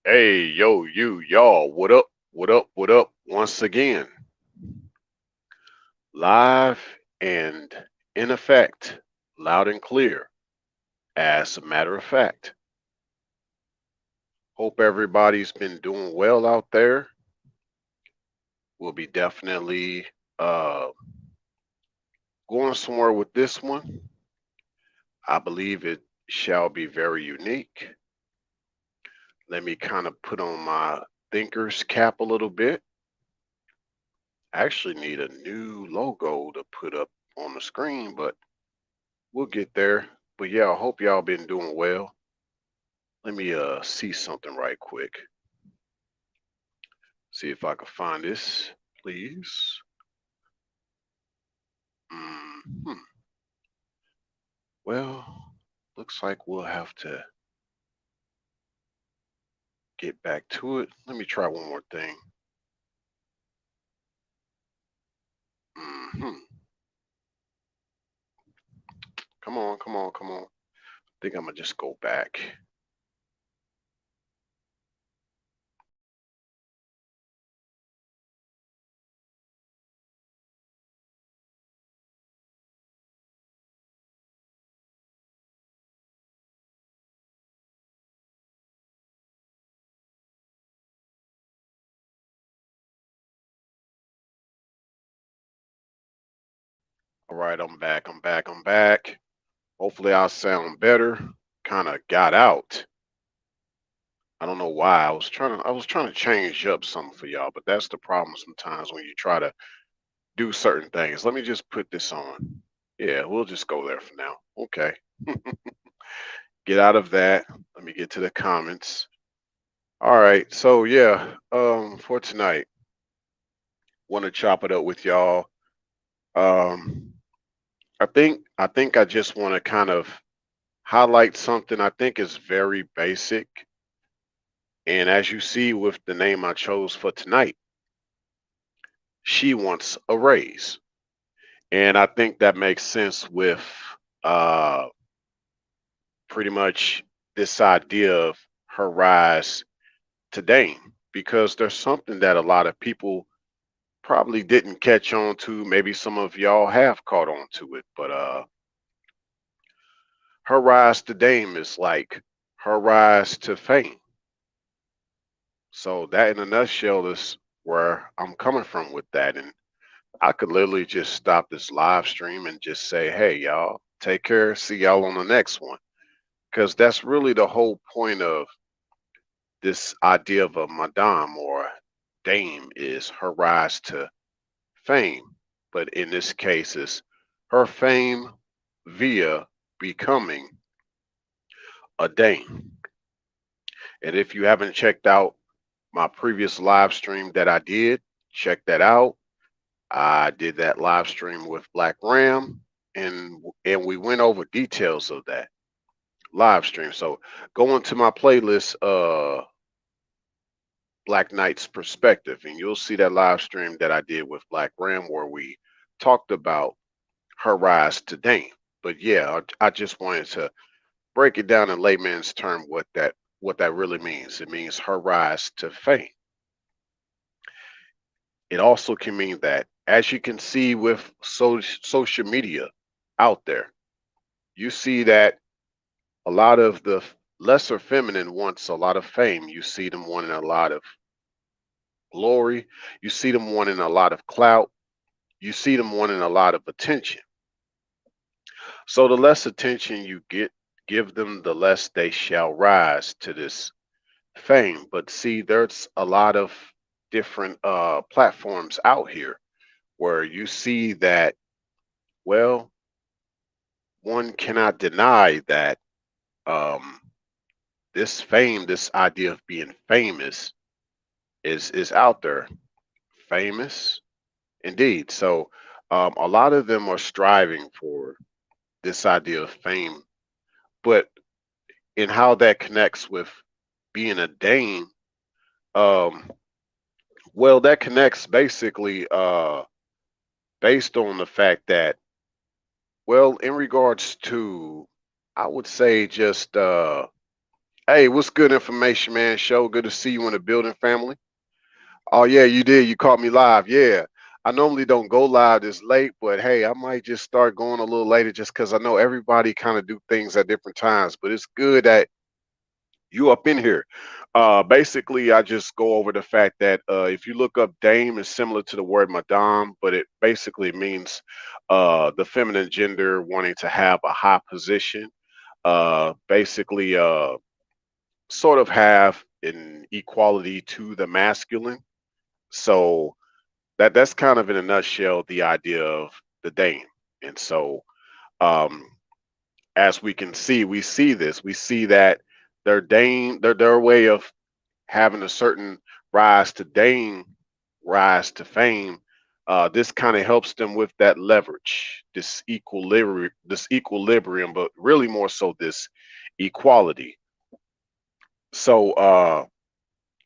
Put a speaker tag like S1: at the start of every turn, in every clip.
S1: Hey, yo, y'all, what up? What up? What up? Once again, live and in effect, loud and clear. As a matter of fact, hope everybody's been doing well out there. We'll be definitely uh, going somewhere with this one. I believe it shall be very unique. Let me kind of put on my thinker's cap a little bit. I actually need a new logo to put up on the screen, but we'll get there. But yeah, I hope y'all been doing well. Let me see something right quick. See if I can find this, please. Hmm. Well, looks like we'll have to get back to it. Let me try one more thing. Hmm. Come on, come on, come on. I think I'm gonna just go back. All right, I'm back. I'm back. I'm back. Hopefully, I'll sound better. Kind of got out. I don't know why. I was trying to change up something for y'all, but that's the problem sometimes when you try to do certain things. Let me just put this on. Yeah, we'll just go there for now. Okay. Get out of that. Let me get to the comments. All right. So yeah, for tonight, want to chop it up with y'all. Um I think I just want to kind of highlight something I think is very basic. And as you see with the name I chose for tonight, she wants a raise. And I think that makes sense with uh pretty much this idea of her rise to Dame because there's something that a lot of people probably didn't catch on to. Maybe some of y'all have caught on to it, but her rise to Dame is like her rise to fame. So that in a nutshell is where I'm coming from with that. And I could literally just stop this live stream and just say, hey, y'all, take care. See y'all on the next one. Because that's really the whole point of this idea of a madame or dame is her rise to fame. But in this case, it's her fame via becoming a dame. And if you haven't checked out my previous live stream that I did, check that out. I did that live stream with Black Ram, and we went over details of that live stream. So go into my playlist, Black Knight's Perspective, and you'll see that live stream that I did with Black Ram where we talked about her rise to Dame. But yeah, I just wanted to break it down in layman's term what that really means. It means her rise to fame. It also can mean that, as you can see with social media out there, you see that a lot of the lesser feminine wants a lot of fame. You see them wanting a lot of glory. You see them wanting a lot of clout. You see them wanting a lot of attention. So the less attention you give them, the less they shall rise to this fame. But see, there's a lot of different platforms out here where you see that, well, one cannot deny that um, this fame, this idea of being famous, is out there. Famous, indeed. So a lot of them are striving for this idea of fame, but in how that connects with being a dame, um, well, that connects basically based on the fact that, well, in regards to, I would say just Hey, what's good information, man? Show good to see you in the building, family. Oh yeah, you did. You caught me live. Yeah. I normally don't go live this late, but hey, I might just start going a little later just because I know everybody kind of do things at different times. But it's good that you up in here. Basically, I just go over the fact that if you look up dame, is similar to the word madame, but it basically means the feminine gender wanting to have a high position. Basically, sort of have an equality to the masculine. So that's kind of in a nutshell the idea of the dame. And so um, as we can see, we see this. We see that their way of having a certain rise to dame, rise to fame. This kind of helps them with that leverage, this equilibrium, but really more so this equality. So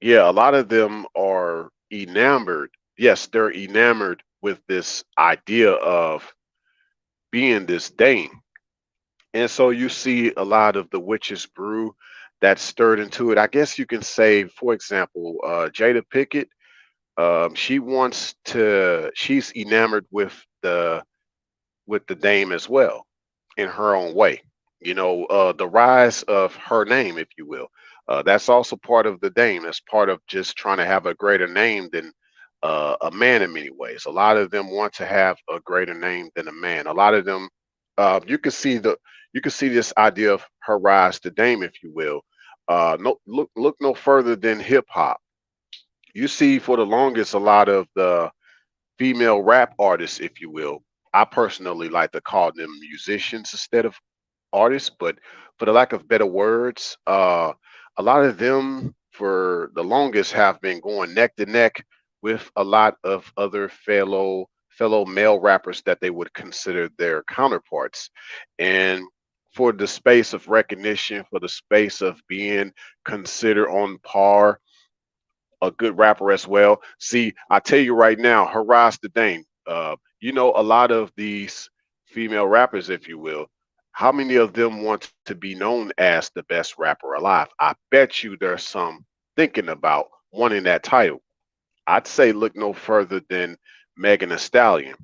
S1: yeah, a lot of them are enamored. Yes, they're enamored with this idea of being this dame. And so you see a lot of the witch's brew that's stirred into it. I guess you can say, for example, Jada Pickett, she's enamored with the dame as well in her own way. The rise of her name, if you will. That's also part of the dame. That's part of just trying to have a greater name than a man in many ways. A lot of them want to have a greater name than a man. A lot of them, you can see this idea of her rise to dame, if you will. No, look no further than hip hop. You see, for the longest, a lot of the female rap artists, if you will. I personally like to call them musicians instead of artists, but for the lack of better words, a lot of them for the longest have been going neck to neck with a lot of other fellow male rappers that they would consider their counterparts. And for the space of recognition, for the space of being considered on par, a good rapper as well. See, I tell you right now, Haras the Dame. A lot of these female rappers, if you will, how many of them want to be known as the best rapper alive? I bet you there's some thinking about wanting that title. I'd say look no further than Megan Thee Stallion.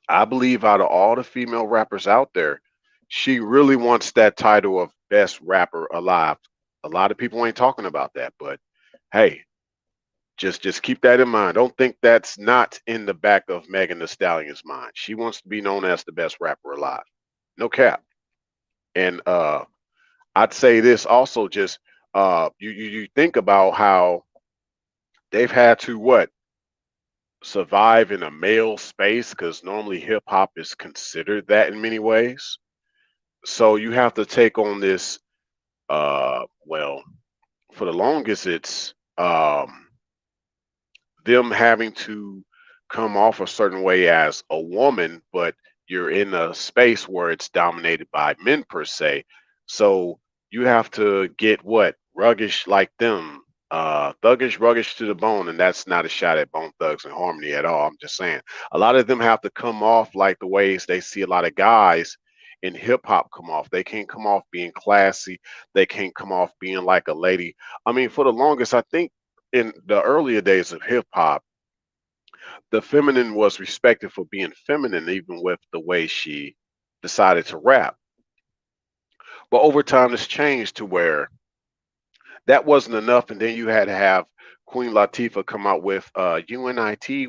S1: I believe out of all the female rappers out there, she really wants that title of best rapper alive. A lot of people ain't talking about that, but hey, just keep that in mind. Don't think that's not in the back of Megan Thee Stallion's mind. She wants to be known as the best rapper alive. No cap. And I'd say this also just you think about how they've had to what survive in a male space because normally hip hop is considered that in many ways. So you have to take on this well, for the longest it's them having to come off a certain way as a woman, but you're in a space where it's dominated by men per se. So you have to get what? Ruggish like them. Thuggish, ruggish to the bone, and that's not a shot at Bone Thugs and Harmony at all. I'm just saying a lot of them have to come off like the ways they see a lot of guys in hip hop come off. They can't come off being classy. They can't come off being like a lady. I mean, for the longest, I think in the earlier days of hip hop, the feminine was respected for being feminine, even with the way she decided to rap. But over time, it's changed to where that wasn't enough, and then you had to have Queen Latifah come out with UNITY,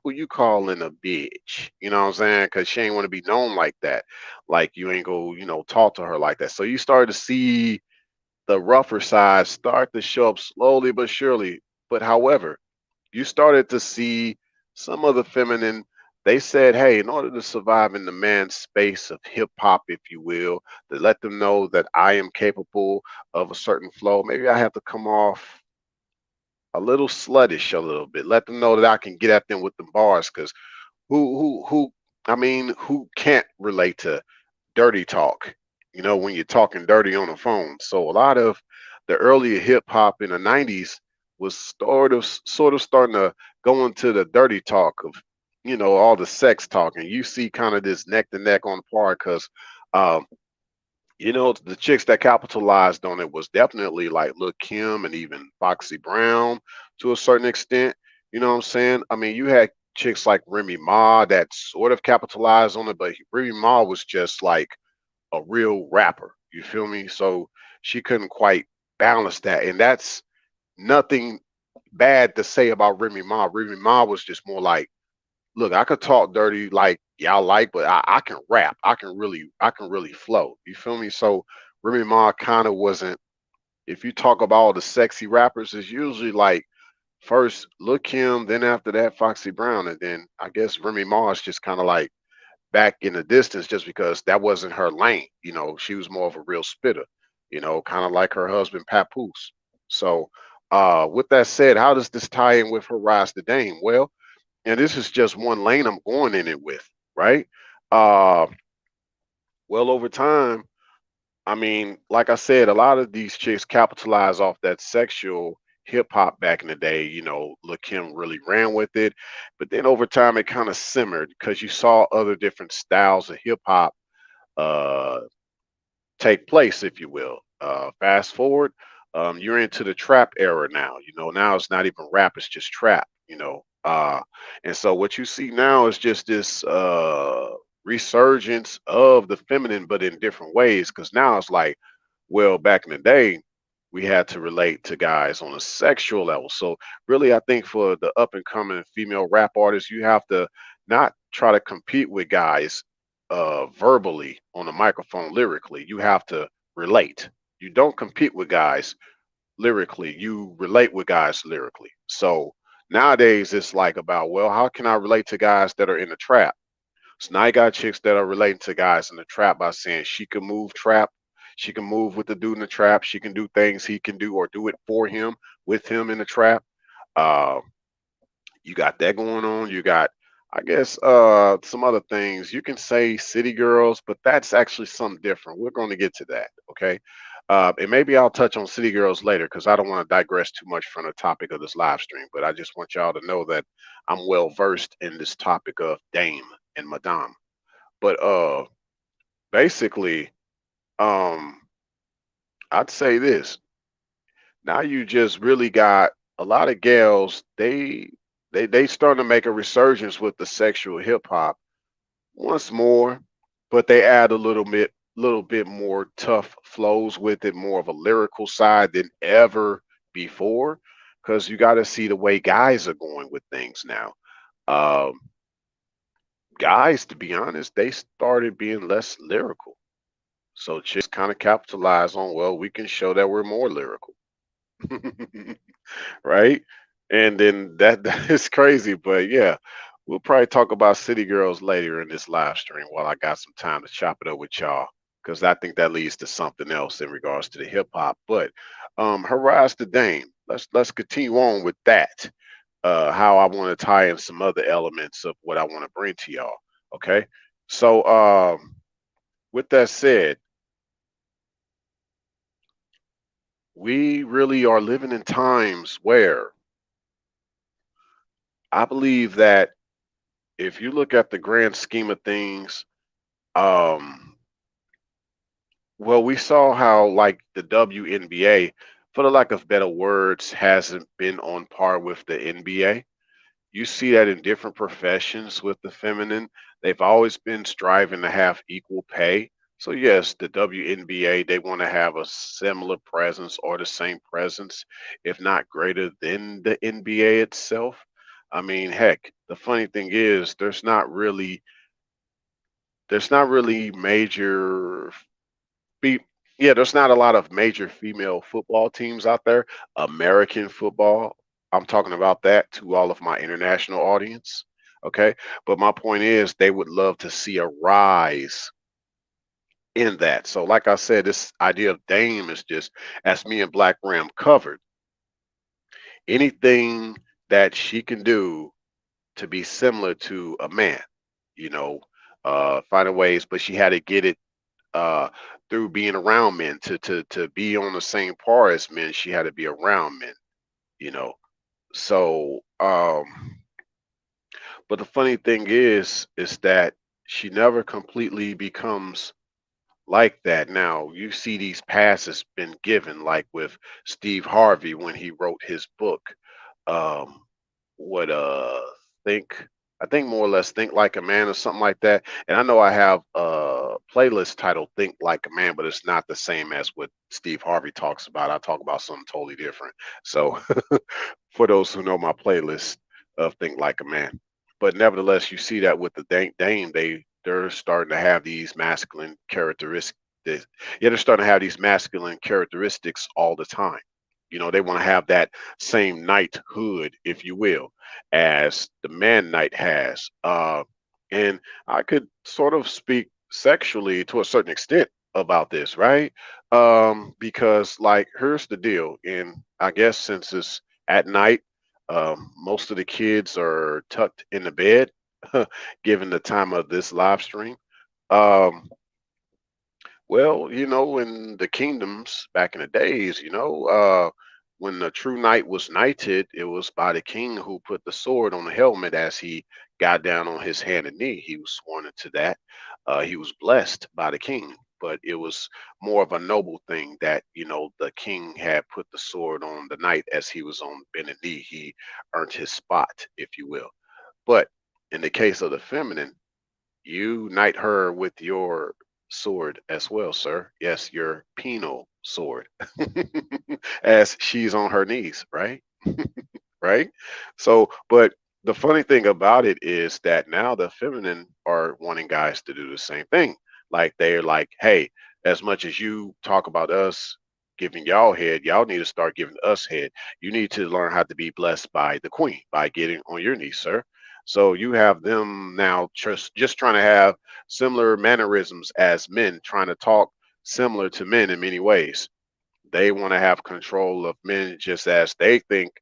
S1: who you calling a bitch? You know what I'm saying? Because she ain't want to be known like that. Like you ain't go, talk to her like that. So you started to see the rougher side start to show up slowly but surely. But however, you started to see some of the feminine. They said, hey, in order to survive in the man's space of hip hop, if you will, to let them know that I am capable of a certain flow, maybe I have to come off a little sluttish a little bit. Let them know that I can get at them with the bars. Because I mean, who can't relate to dirty talk, when you're talking dirty on the phone. So a lot of the earlier hip hop in the 90s was sort of starting to go into the dirty talk of, all the sex talk. And you see kind of this neck to neck on par because um, You know, the chicks that capitalized on it was definitely like Lil Kim and even Foxy Brown to a certain extent. You know what I'm saying? I mean, you had chicks like Remy Ma that sort of capitalized on it, but Remy Ma was just like a real rapper. You feel me? So she couldn't quite balance that. And that's nothing bad to say about Remy Ma. Remy Ma was just more like, look, I could talk dirty like y'all like, but I can rap. I can really flow. You feel me? So Remy Ma kind of wasn't. If you talk about all the sexy rappers, it's usually like first Lil Kim, then after that Foxy Brown, and then I guess Remy Ma is just kind of like back in the distance just because that wasn't her lane. You know, she was more of a real spitter. You know, kind of like her husband Papoose. So, with that said, how does this tie in with her rise to Dame? Well, and this is just one lane I'm going in it with, right? Uh, well, over time, I mean, like I said, a lot of these chicks capitalize off that sexual hip hop back in the day. You know, Lil Kim really ran with it, but then over time it kind of simmered because you saw other different styles of hip hop uh, take place, if you will. Fast forward, you're into the trap era now. You know, now it's not even rap; it's just trap. You know, and so what you see now is just this resurgence of the feminine, but in different ways. Because now it's like, well, back in the day, we had to relate to guys on a sexual level. So really, I think for the up and coming female rap artists, you have to not try to compete with guys verbally on the microphone lyrically. You have to relate. You don't compete with guys lyrically. You relate with guys lyrically. So nowadays it's like about, well, how can I relate to guys that are in the trap? So now you got chicks that are relating to guys in the trap by saying she can move trap, she can move with the dude in the trap, she can do things he can do or do it for him with him in the trap. Uh, you got that going on. You got, I guess, some other things. You can say city girls, but that's actually something different. We're going to get to that, okay? And maybe I'll touch on city girls later because I don't want to digress too much from the topic of this live stream. But I just want y'all to know that I'm well versed in this topic of dame and madame. But basically, um, I'd say this. Now you just really got a lot of gals. They starting to make a resurgence with the sexual hip hop once more, but they add a little bit more tough flows with it, more of a lyrical side than ever before. Because you got to see the way guys are going with things now. Um, Guys, to be honest, they started being less lyrical. So chicks kind of capitalize on, well, we can show that we're more lyrical. Right? And then that that is crazy, but yeah, we'll probably talk about City Girls later in this live stream while I got some time to chop it up with y'all, because I think that leads to something else in regards to the hip hop. But her rise to Dame. Let's continue on with that. How I want to tie in some other elements of what I want to bring to y'all. Okay. So with that said, we really are living in times where I believe that if you look at the grand scheme of things, um, well, we saw how like the WNBA, for the lack of better words, hasn't been on par with the NBA. You see that in different professions with the feminine. They've always been striving to have equal pay. So yes, the WNBA, they want to have a similar presence or the same presence, if not greater than the NBA itself. I mean, heck, the funny thing is there's not really major fe- yeah, there's not a lot of major female football teams out there. American football, I'm talking about that to all of my international audience. Okay. But my point is, they would love to see a rise in that. So, like I said, this idea of Dame is just, as me and Black Ram covered, anything that she can do to be similar to a man, you know, finding ways, but she had to get it uh through being around men to be on the same par as men. She had to be around men, you know. So but the funny thing is that she never completely becomes like that. Now you see these passes been given, like with Steve Harvey when he wrote his book. Um, what think I think more or less Think Like a Man or something like that. And I know I have a playlist titled Think Like a Man, but it's not the same as what Steve Harvey talks about. I talk about something totally different. So for those who know my playlist of Think Like a Man. But nevertheless, you see that with the Dame, they're starting to have these masculine characteristics. Yeah, they're starting to have these masculine characteristics all the time. You know, they want to have that same knighthood, if you will, as the man knight has. And I could sort of speak sexually to a certain extent about this, right? Because, like, here's the deal. And I guess since it's at night, most of the kids are tucked in the bed, given the time of this live stream. Um, well, in the kingdoms back in the days, when the true knight was knighted, it was by the king who put the sword on the helmet as he got down on his hand and knee. He was sworn into that. He was blessed by the king, but it was more of a noble thing that, the king had put the sword on the knight as he was on bended knee. He earned his spot, if you will. But in the case of the feminine, you knight her with your sword as well, sir. Yes, your penal sword, as she's on her knees, right? Right? So, but the funny thing about it is that now the feminine are wanting guys to do the same thing. Like they're like, hey, as much as you talk about us giving y'all head, y'all need to start giving us head. You need to learn how to be blessed by the queen by getting on your knees, sir. So you have them now just trying to have similar mannerisms as men, trying to talk similar to men in many ways. They want to have control of men just as they think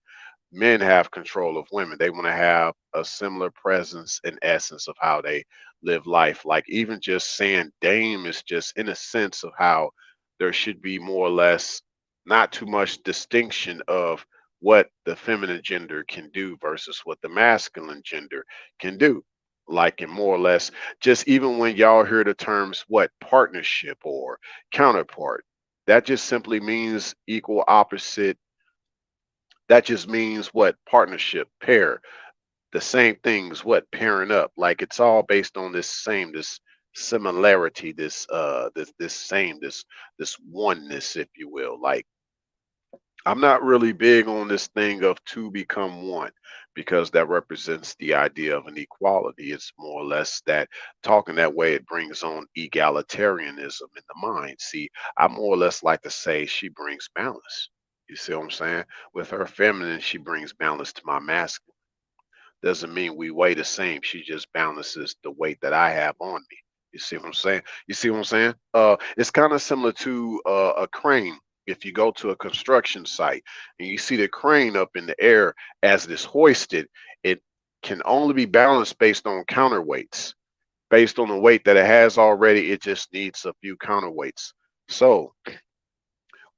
S1: men have control of women. They want to have a similar presence and essence of how they live life. Like even just saying dame is just in a sense of how there should be more or less not too much distinction of what the feminine gender can do versus what the masculine gender can do. Like in more or less, just even when y'all hear the terms what partnership or counterpart, that just simply means equal opposite. That just means what partnership, pair, the same things, what pairing up. Like it's all based on this similarity, this oneness, if you will. Like I'm not really big on this thing of two become one because that represents the idea of an equality. It's more or less that talking that way, it brings on egalitarianism in the mind. See, I more or less like to say she brings balance. You see what I'm saying? With her feminine, she brings balance to my masculine. Doesn't mean we weigh the same. She just balances the weight that I have on me. You see what I'm saying? You see what I'm saying? It's kind of similar to a crane. If you go to a construction site and you see the crane up in the air as it is hoisted, it can only be balanced based on counterweights. Based on the weight that it has already, it just needs a few counterweights. So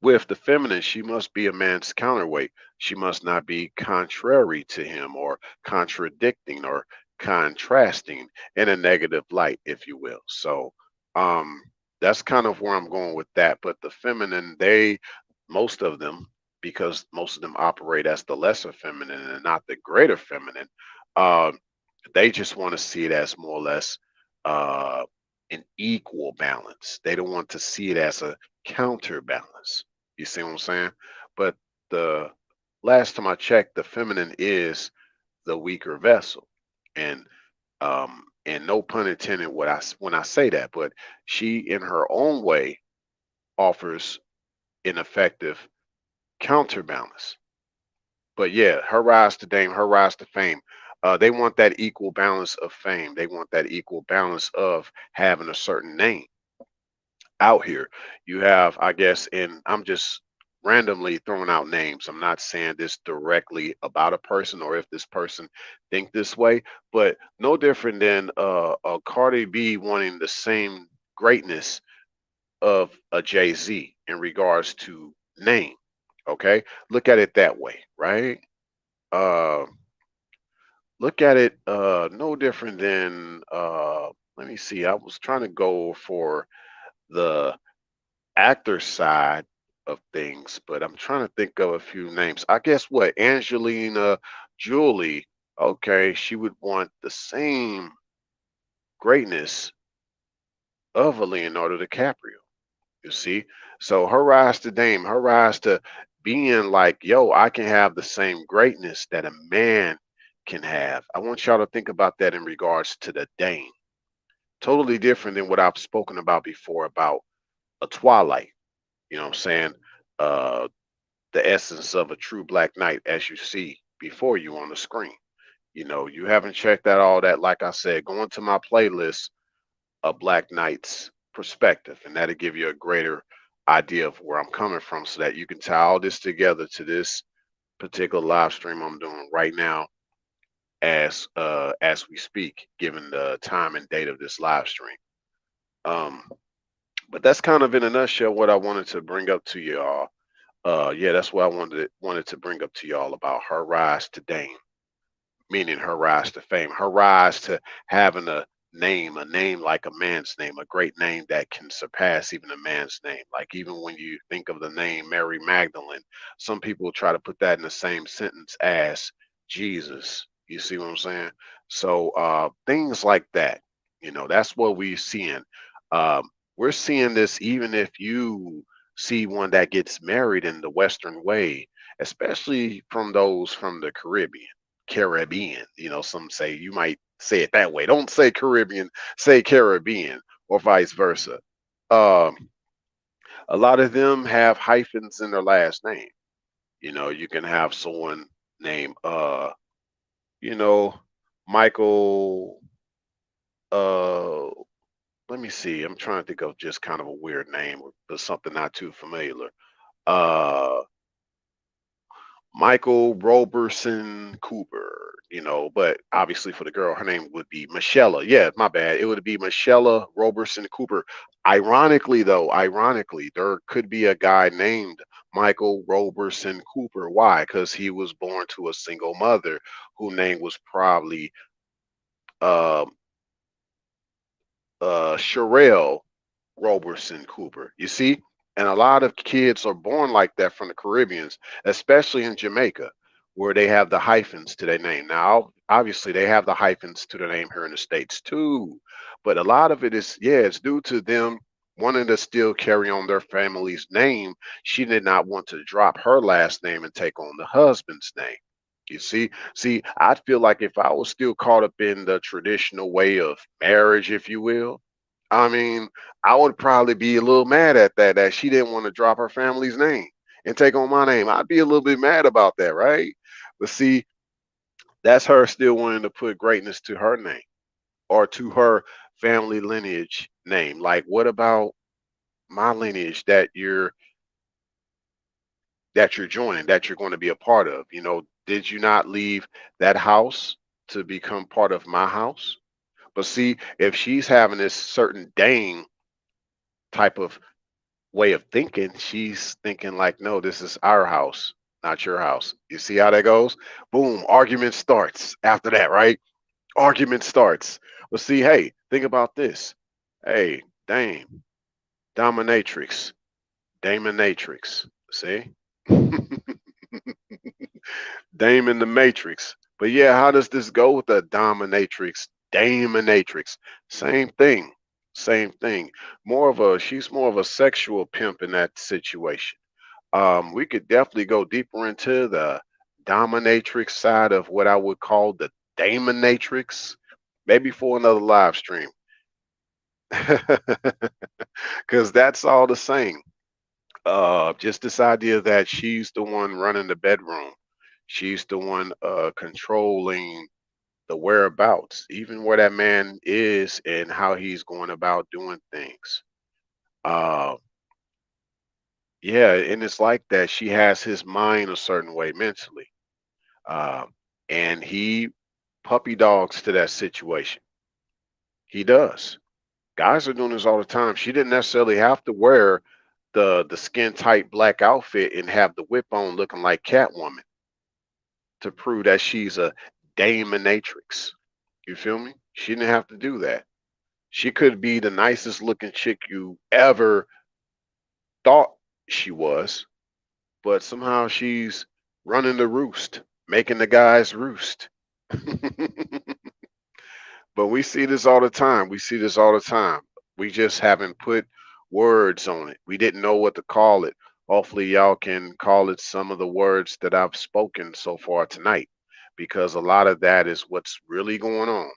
S1: with the feminine, she must be a man's counterweight. She must not be contrary to him or contradicting or contrasting in a negative light, if you will. So um, that's kind of where I'm going with that. But the feminine, most of them, because most of them operate as the lesser feminine and not the greater feminine, uh, they just want to see it as more or less uh, an equal balance. They don't want to see it as a counterbalance. You see what I'm saying? But the last time I checked, the feminine is the weaker vessel, and no pun intended when I say that, but she in her own way offers an effective counterbalance. But yeah, her rise to dame, her rise to fame. They want that equal balance of fame. They want that equal balance of having a certain name out here. You have, I guess, and I'm just randomly throwing out names. I'm not saying this directly about a person or if this person think this way, but no different than a Cardi B wanting the same greatness of a Jay-Z in regards to name. Okay, look at it that way, right? Uh, Look at it no different than let me see. I was trying to go for the actor side of things, but I'm trying to think of a few names. I guess what Angelina Jolie, okay, she would want the same greatness of a Leonardo DiCaprio. You see? So her rise to Dame, her rise to being like, yo, I can have the same greatness that a man can have. I want y'all to think about that in regards to the Dame. Totally different than what I've spoken about before about a Twilight. You know what I'm saying? Uh, the essence of a true black knight as you see before you on the screen. You know, you haven't checked out all that. Like I said, go into my playlist a Black Knight's perspective, and that'll give you a greater idea of where I'm coming from, so that you can tie all this together to this particular live stream I'm doing right now, as we speak, given the time and date of this live stream. Um, but that's kind of in a nutshell what I wanted to bring up to y'all. Yeah, that's what I wanted to bring up to y'all about her rise to Dame, meaning her rise to fame, her rise to having a name like a man's name, a great name that can surpass even a man's name. Like even when you think of the name Mary Magdalene, some people try to put that in the same sentence as Jesus. You see what I'm saying? So things like that, that's what we're seeing. We're seeing this even if you see one that gets married in the Western way, especially from those from the Caribbean. Some say you might say it that way. Don't say Caribbean, say Caribbean, or vice versa. Um, a lot of them have hyphens in their last name. You can have someone named, you know, Michael. Uh, Let me see. I'm trying to think of just kind of a weird name, but something not too familiar. Uh, Michael Roberson Cooper, but obviously for the girl, her name would be Michelle. Yeah, my bad. It would be Michelle Roberson Cooper. Ironically, there could be a guy named Michael Roberson Cooper. Why? Because he was born to a single mother whose name was probably um Sherelle Roberson Cooper. You see? And a lot of kids are born like that from the Caribbeans, especially in Jamaica, where they have the hyphens to their name. Now, obviously, they have the hyphens to their name here in the States too. But a lot of it is, yeah, it's due to them wanting to still carry on their family's name. She did not want to drop her last name and take on the husband's name. You see, I feel like if I was still caught up in the traditional way of marriage, if you will, I mean, I would probably be a little mad at that she didn't want to drop her family's name and take on my name. I'd be a little bit mad about that, right? But see, that's her still wanting to put greatness to her name or to her family lineage name. Like, what about my lineage that you're joining, that you're going to be a part of? Did you not leave that house to become part of my house? But see, if she's having this certain Dane type of way of thinking, she's thinking like, no, this is our house, not your house. You see how that goes? Boom, argument starts after that, right? Argument starts. Well, see, hey, think about this. Hey, Dame, dominatrix, Daminatrix. See? Dame in the Matrix. But yeah, how does this go with the dominatrix, Daminatrix? Same thing. Same thing. She's more of a sexual pimp in that situation. We could definitely go deeper into the dominatrix side of what I would call the Daminatrix, maybe for another live stream. Because that's all the same. Just this idea that she's the one running the bedroom. She's the one controlling the whereabouts, even where that man is and how he's going about doing things. Uh, yeah, and it's like that. She has his mind a certain way mentally, and he puppy dogs to that situation. He does. Guys are doing this all the time. She didn't necessarily have to wear the skin tight black outfit and have the whip on looking like Catwoman to prove that she's a dominatrix. You feel me? She didn't have to do that. She could be the nicest looking chick you ever thought she was, but somehow she's running the roost, making the guys roost. But we see this all the time. We see this all the time. We just haven't put words on it. We didn't know what to call it. Hopefully, y'all can call it some of the words that I've spoken so far tonight, because a lot of that is what's really going on.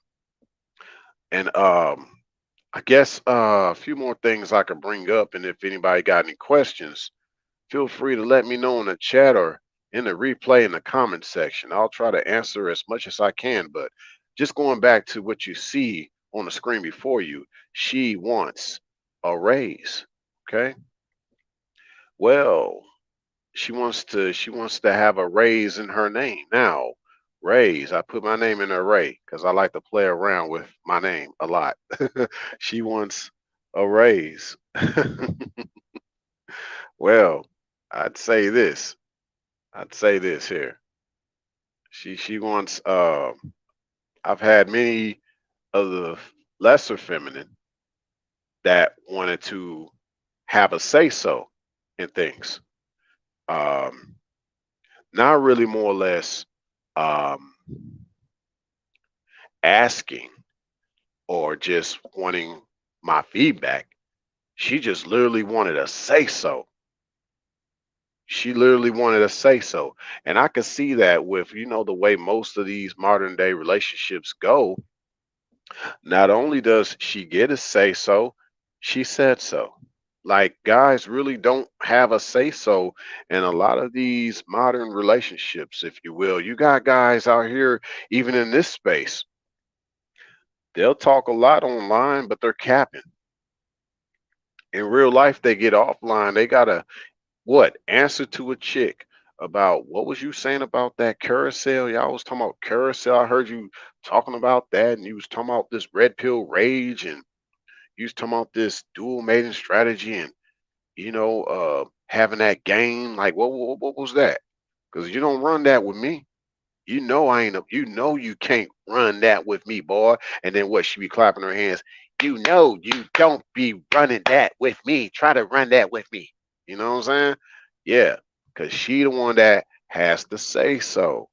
S1: And I guess a few more things I could bring up, and if anybody got any questions, feel free to let me know in the chat or in the replay in the comment section. I'll try to answer as much as I can. But just going back to what you see on the screen before you, she wants a raise. Okay. Well, she wants to have a raise in her name. Now, raise, I put my name in a Ray because I like to play around with my name a lot. She wants a raise. Well, I'd say this. I'd say this here. She wants I've had many of the lesser feminine that wanted to have a say so in things. Um Not really more or less um asking or just wanting my feedback. She just literally wanted a say so. She literally wanted a say so. And I could see that with, the way most of these modern day relationships go. Not only does she get a say so, she said so. Like, guys really don't have a say so in a lot of these modern relationships, if you will. You got guys out here, even in this space, they'll talk a lot online, but they're capping. In real life, they get offline. They gotta what answer to a chick about what was you saying about that carousel? Y'all was talking about carousel. I heard you talking about that, and you was talking about this red pill rage, and you was talking about this dual mating strategy, and having that game. Like, what was that? Because you don't run that with me. You know I ain't. You know you can't run that with me, boy. And then what? She be clapping her hands. You know you don't be running that with me. Try to run that with me. You know what I'm saying? Yeah, because she the one that has to say so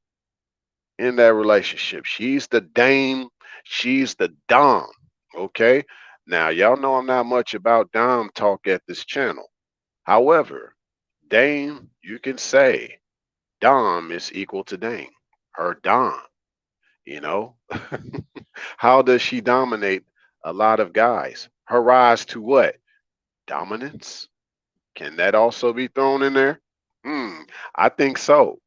S1: in that relationship. She's the dame. She's the dom. Okay. Now y'all know I'm not much about dom talk at this channel. However, dame, you can say dom is equal to dame. Her dom. You know, how does she dominate a lot of guys? Her rise to what? Dominance? Can that also be thrown in there? Hmm, I think so.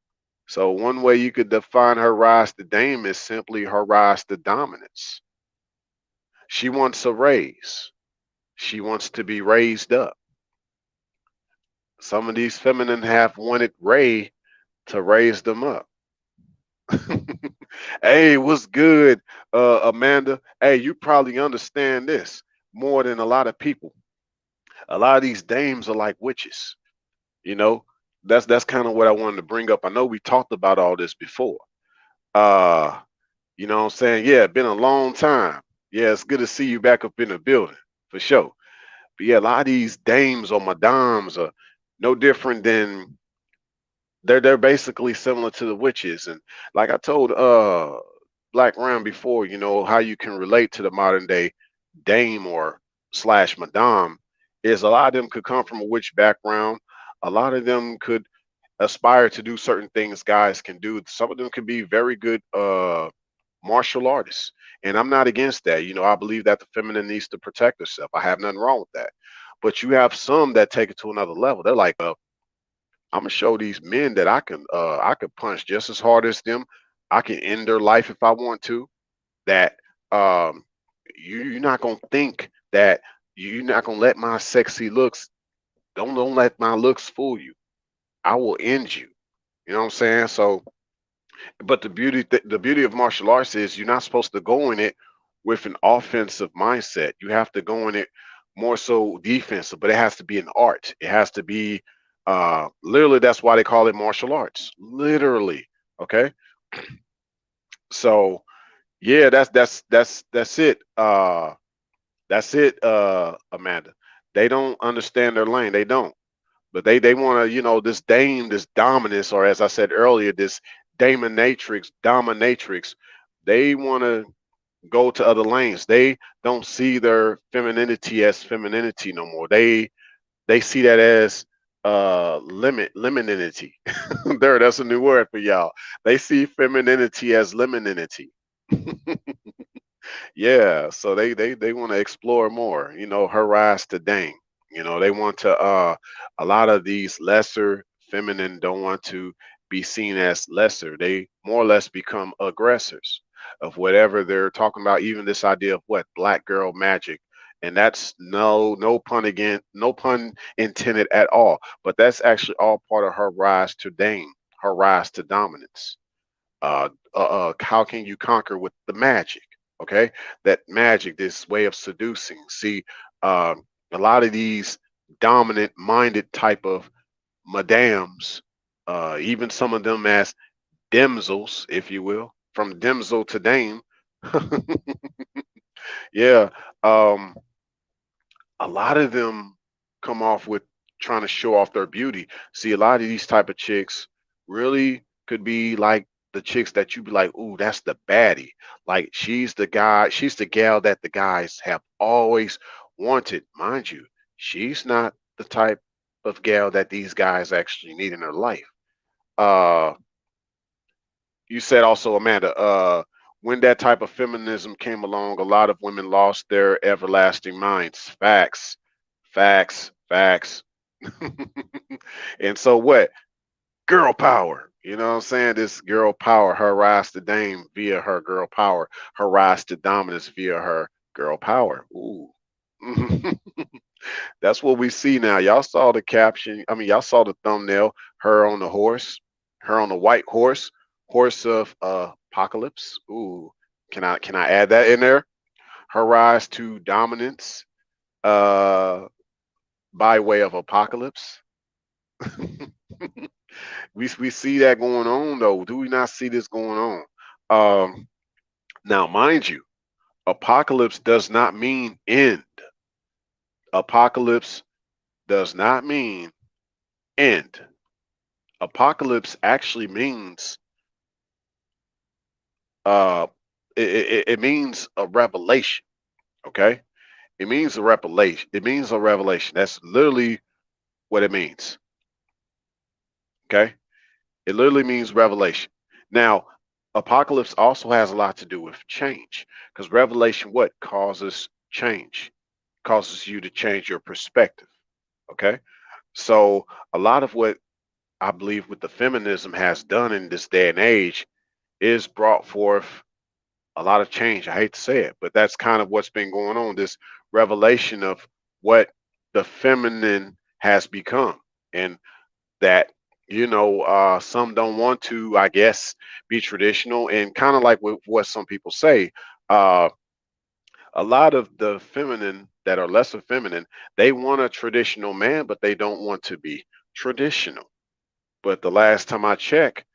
S1: So one way you could define her rise to dame is simply her rise to dominance. She wants a raise. She wants to be raised up. Some of these feminine have wanted Ray to raise them up. Hey, what's good, Amanda? Hey, you probably understand this more than a lot of people. A lot of these dames are like witches. You know, that's kind of what I wanted to bring up. I know we talked about all this before. Uh, you know what I'm saying? Yeah, been a long time. Yeah, it's good to see you back up in the building for sure. But yeah, a lot of these dames or madams are no different than they're basically similar to the witches. And like I told Black Ram before, how you can relate to the modern day dame or slash madame is a lot of them could come from a witch background. A lot of them could aspire to do certain things guys can do. Some of them could be very good martial artists. And I'm not against that. I believe that the feminine needs to protect herself. I have nothing wrong with that. But you have some that take it to another level. They're like, I'm gonna show these men that I could punch just as hard as them. I can end their life if I want to. That um you're not gonna think that you're not gonna let my sexy looks don't let my looks fool you. I will end you. You know what I'm saying? So, but the beauty of martial arts is you're not supposed to go in it with an offensive mindset. You have to go in it more so defensive, but it has to be an art. It has to be literally that's why they call it martial arts. Literally. Okay. So yeah, that's it. That's it, Amanda. They don't understand their lane. They don't. But they want to, this dame, this dominance, or as I said earlier, this dominatrix. They want to go to other lanes. They don't see their femininity as femininity no more. They see that as limininity. There, that's a new word for y'all. They see femininity as limininity. Yeah, so they want to explore more, her rise to Dame. They want to a lot of these lesser feminine don't want to be seen as lesser. They more or less become aggressors of whatever they're talking about, even this idea of what black girl magic. And that's no pun again, no pun intended at all. But that's actually all part of her rise to Dame, her rise to dominance. How can you conquer with the magic? Okay, that magic, this way of seducing. See, a lot of these dominant-minded type of madams, even some of them as damsels, if you will, from damsel to dame. Yeah, um, a lot of them come off with trying to show off their beauty. See, a lot of these type of chicks really could be like the chicks that you be like, ooh, that's the baddie. Like she's the gal that the guys have always wanted. Mind you, she's not the type of gal that these guys actually need in their life. Uh you said also, Amanda, when that type of feminism came along, a lot of women lost their everlasting minds. Facts, facts, facts. And so what? Girl power. You know what I'm saying? This girl power, her rise to dame via her girl power, her rise to dominance via her girl power. Ooh. That's what we see now. Y'all saw the caption. I mean, y'all saw the thumbnail. Her on the horse, her on the white horse, horse of apocalypse. Ooh, can I add that in there? Her rise to dominance by way of apocalypse. We see that going on though. Do we not see this going on? Now, mind you, apocalypse does not mean end. Apocalypse does not mean end. Apocalypse actually means uh it means a revelation. Okay, it means a revelation. It means a revelation. That's literally what it means. Okay, it literally means revelation. Now, apocalypse also has a lot to do with change, because revelation what causes change, causes you to change your perspective. Okay, so a lot of what I believe what the feminism has done in this day and age is brought forth a lot of change. I hate to say it, but that's kind of what's been going on. This revelation of what the feminine has become, and that some don't want to, I guess, be traditional, and kind of like what some people say. Uh, a lot of the feminine that are lesser feminine, they want a traditional man, but they don't want to be traditional. But the last time I checked,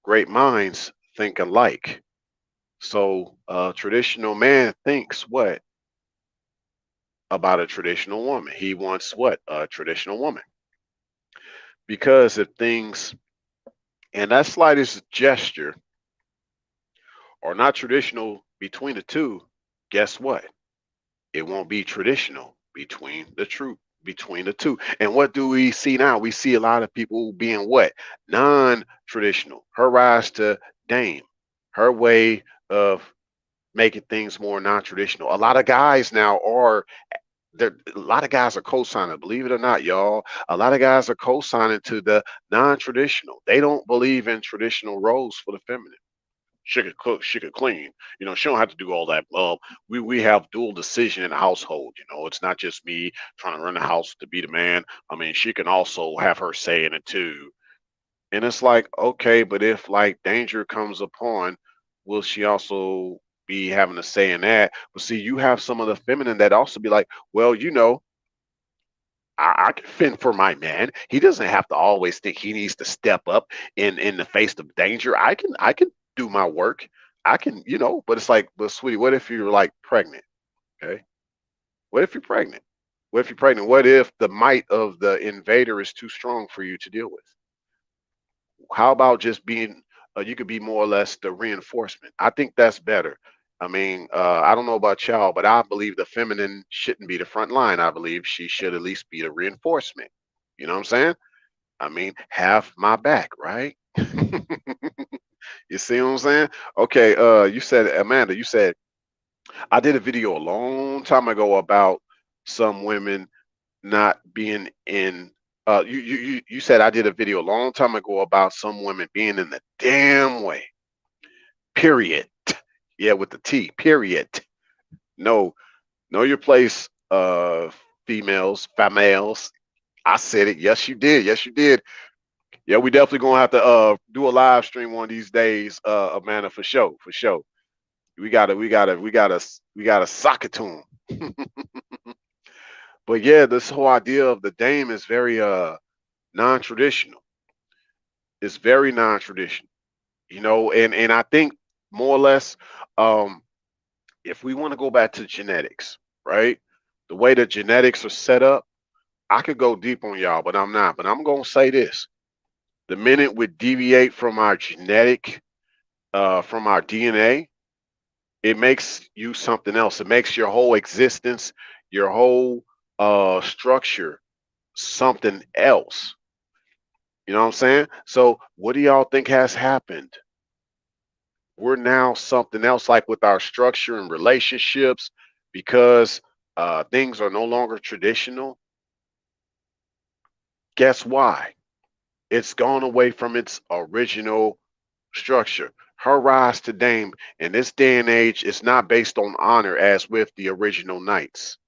S1: great minds think alike. So a traditional man thinks what about a traditional woman? He wants what? A traditional woman. Because if things and that slightest gesture are not traditional between the two, guess what? It won't be traditional between the two. And what do we see now? We see a lot of people being what? Non-traditional. Her rise to Dame, her way of making things more non-traditional. A lot of guys now are there. A lot of guys are co-signing, believe it or not, y'all. A lot of guys are co-signing to the non-traditional. They don't believe in traditional roles for the feminine. She could cook, she could clean. She don't have to do all that. We have dual decision in the household. It's not just me trying to run the house to be the man. I mean, she can also have her say in it too. And it's like, okay, but if like danger comes upon, will she also be having a say in that? But see, you have some of the feminine that also be like, well, I can fend for my man. He doesn't have to always think he needs to step up in the face of danger. I can do my work. I can, but it's like, but sweetie, what if you're like pregnant? Okay. What if you're pregnant? What if you're pregnant? What if the might of the invader is too strong for you to deal with? How about just being, you could be more or less the reinforcement? I think that's better. I mean, I don't know about y'all, but I believe the feminine shouldn't be the front line. I believe she should at least be the reinforcement. You know what I'm saying? I mean, have my back, right? You see what I'm saying? Okay, you said, Amanda, you said, I did a video a long time ago about some women not being in, you said I did a video a long time ago about some women being in the damn way. Period. Yeah, with the T. Period. No, know your place, females, females. I said it. Yes, you did. Yes, you did. Yeah, we definitely gonna have to do a live stream one of these days, Amanda, for sure, for sure. We gotta sock it to them. But yeah, this whole idea of the dame is very non-traditional. It's very non-traditional, and I think more or less, um, if we want to go back to genetics, right? The way the genetics are set up, I could go deep on y'all, but I'm not. But I'm gonna say this: the minute we deviate from our genetic, from our DNA, it makes you something else. It makes your whole existence, your whole structure, something else. You know what I'm saying? So, what do y'all think has happened? We're now something else, like with our structure and relationships, because things are no longer traditional. Guess why? It's gone away from its original structure. Her rise to dame in this day and age is not based on honor as with the original knights.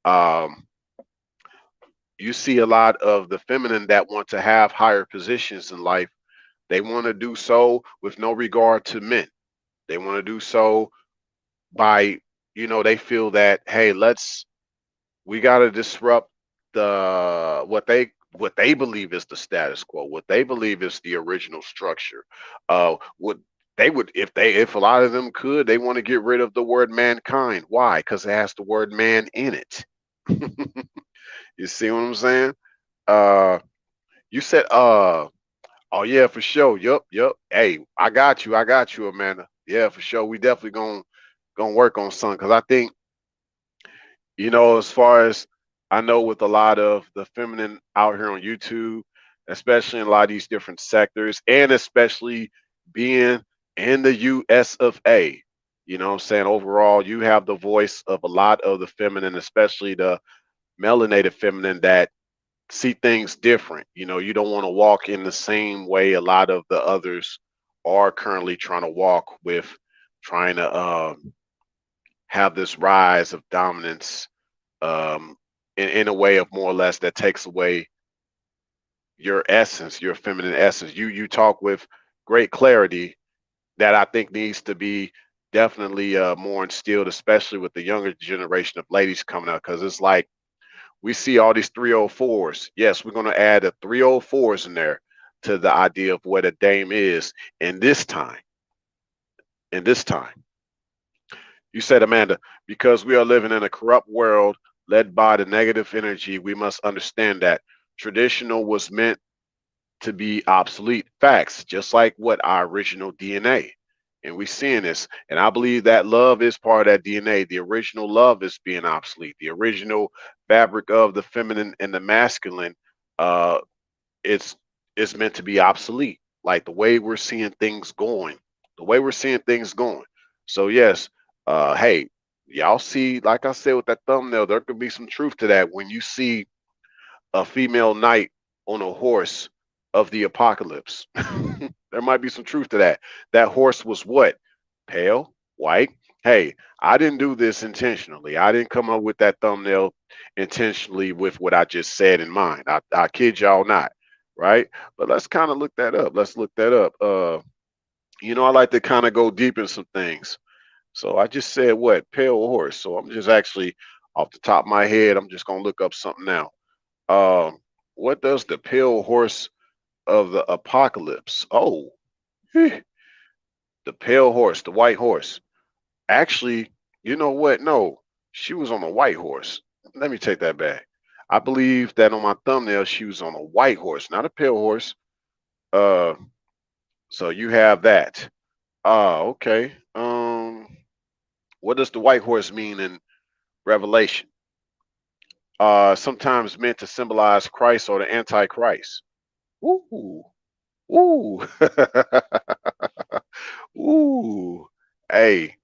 S1: Um, you see a lot of the feminine that want to have higher positions in life. They want to do so with no regard to men. They want to do so by, they feel that, hey, we got to disrupt what they believe is the status quo, what they believe is the original structure. What they would, if a lot of them could, they want to get rid of the word mankind. Why? Because it has the word man in it. You see what I'm saying? Uh, you said, oh yeah, for sure. Yup, yup. Hey, I got you, Amanda. Yeah, for sure. We definitely gonna work on something because I think, as far as I know, with a lot of the feminine out here on YouTube, especially in a lot of these different sectors, and especially being in the US of A, what I'm saying? Overall, you have the voice of a lot of the feminine, especially the melanated feminine that see things different. You don't want to walk in the same way a lot of the others are currently trying to walk with, trying to have this rise of dominance, in a way of more or less that takes away your essence, your feminine essence. You talk with great clarity that I think needs to be definitely more instilled, especially with the younger generation of ladies coming up, because it's like we see all these 304s. Yes, we're going to add a 304s in there to the idea of what a dame is in this time. In this time, you said, Amanda, because we are living in a corrupt world led by the negative energy, we must understand that traditional was meant to be obsolete. Facts, just like what our original DNA. And we seeing this. And I believe that love is part of that DNA. The original love is being obsolete. The original fabric of the feminine and the masculine, uh, it's it's meant to be obsolete. Like the way we're seeing things going. The way we're seeing things going. So yes, hey, y'all see, like I said with that thumbnail, there could be some truth to that when you see a female knight on a horse of the apocalypse. There might be some truth to that. That horse was what? Pale, white. Hey, I didn't do this intentionally. I didn't come up with that thumbnail intentionally with what I just said in mind. I kid y'all not, right? But let's kind of look that up. Let's look that up. I like to kind of go deep in some things. So I just said what? Pale horse. So I'm just actually off the top of my head, I'm just gonna look up something now. Um, what does the pale horse of the apocalypse? Oh, the pale horse, the white horse. Actually, you know what? No. She was on a white horse. Let me take that back. I believe that on my thumbnail she was on a white horse, not a pale horse. Uh, so you have that. Okay. What does the white horse mean in Revelation? Sometimes meant to symbolize Christ or the Antichrist. Ooh, ooh, ooh. Hey,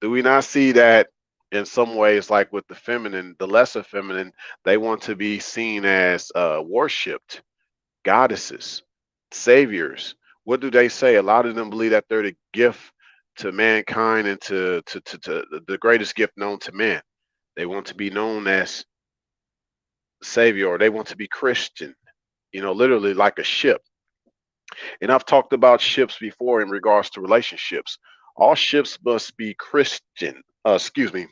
S1: do we not see that in some ways, like with the feminine, the lesser feminine, they want to be seen as worshipped, goddesses, saviors. What do they say? A lot of them believe that they're the gift to mankind and to the greatest gift known to man. They want to be known as savior, or they want to be Christian, literally like a ship. And I've talked about ships before in regards to relationships. All ships must be Christian. Excuse me.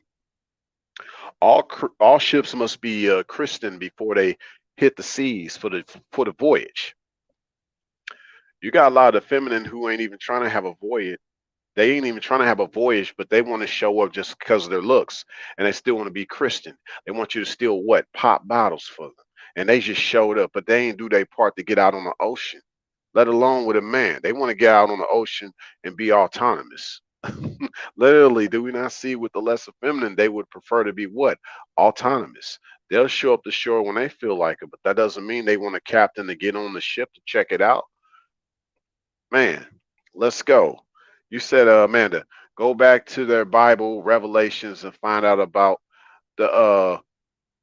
S1: All ships must be Christian before they hit the seas for the voyage. You got a lot of feminine who ain't even trying to have a voyage. They ain't even trying to have a voyage, but they want to show up just because of their looks, and they still want to be Christian. They want you to still what? Pop bottles for them, and they just showed up, but they ain't do their part to get out on the ocean, let alone with a man. They want to get out on the ocean and be autonomous. Literally, do we not see with the lesser feminine, they would prefer to be what? Autonomous. They'll show up the shore when they feel like it, but that doesn't mean they want a captain to get on the ship to check it out. Man, let's go. You said, Amanda, go back to their Bible revelations and find out about the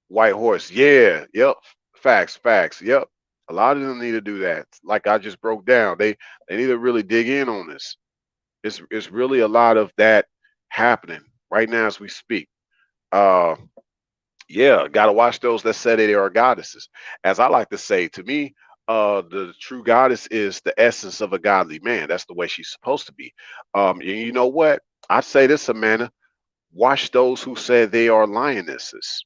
S1: white horse. Yeah, yep. Facts, facts. Yep. A lot of them need to do that. Like I just broke down. They need to really dig in on this. It's really a lot of that happening right now as we speak. Uh yeah, gotta watch those that say they are goddesses. As I like to say, to me, the true goddess is the essence of a godly man. That's the way she's supposed to be. And you know what? I say this, Amanda. Watch those who say they are lionesses.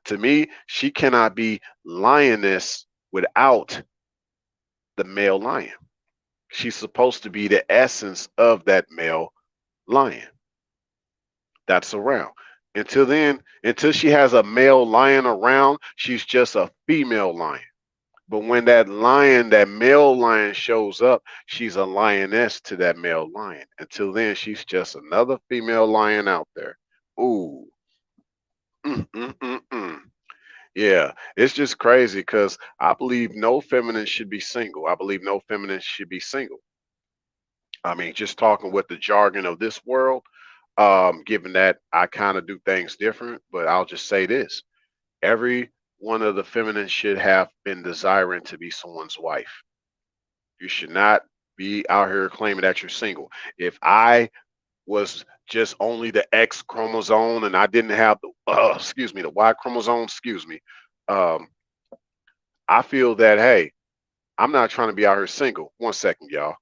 S1: To me, she cannot be lioness without the male lion. She's supposed to be the essence of that male lion that's around. Until then, until she has a male lion around, she's just a female lion. But when that lion, that male lion shows up, she's a lioness to that male lion. Until then, she's just another female lion out there. Ooh. Mm, mm, mm, mm. Yeah, it's just crazy because I believe no feminine should be single. I believe no feminine should be single. I mean, just talking with the jargon of this world, given that I kind of do things different, but I'll just say this. Every one of the feminine should have been desiring to be someone's wife. You should not be out here claiming that you're single. If I was just only the X chromosome and I didn't have the excuse me, the Y chromosome, excuse me, um, I feel that hey, I'm not trying to be out here single. One second, y'all.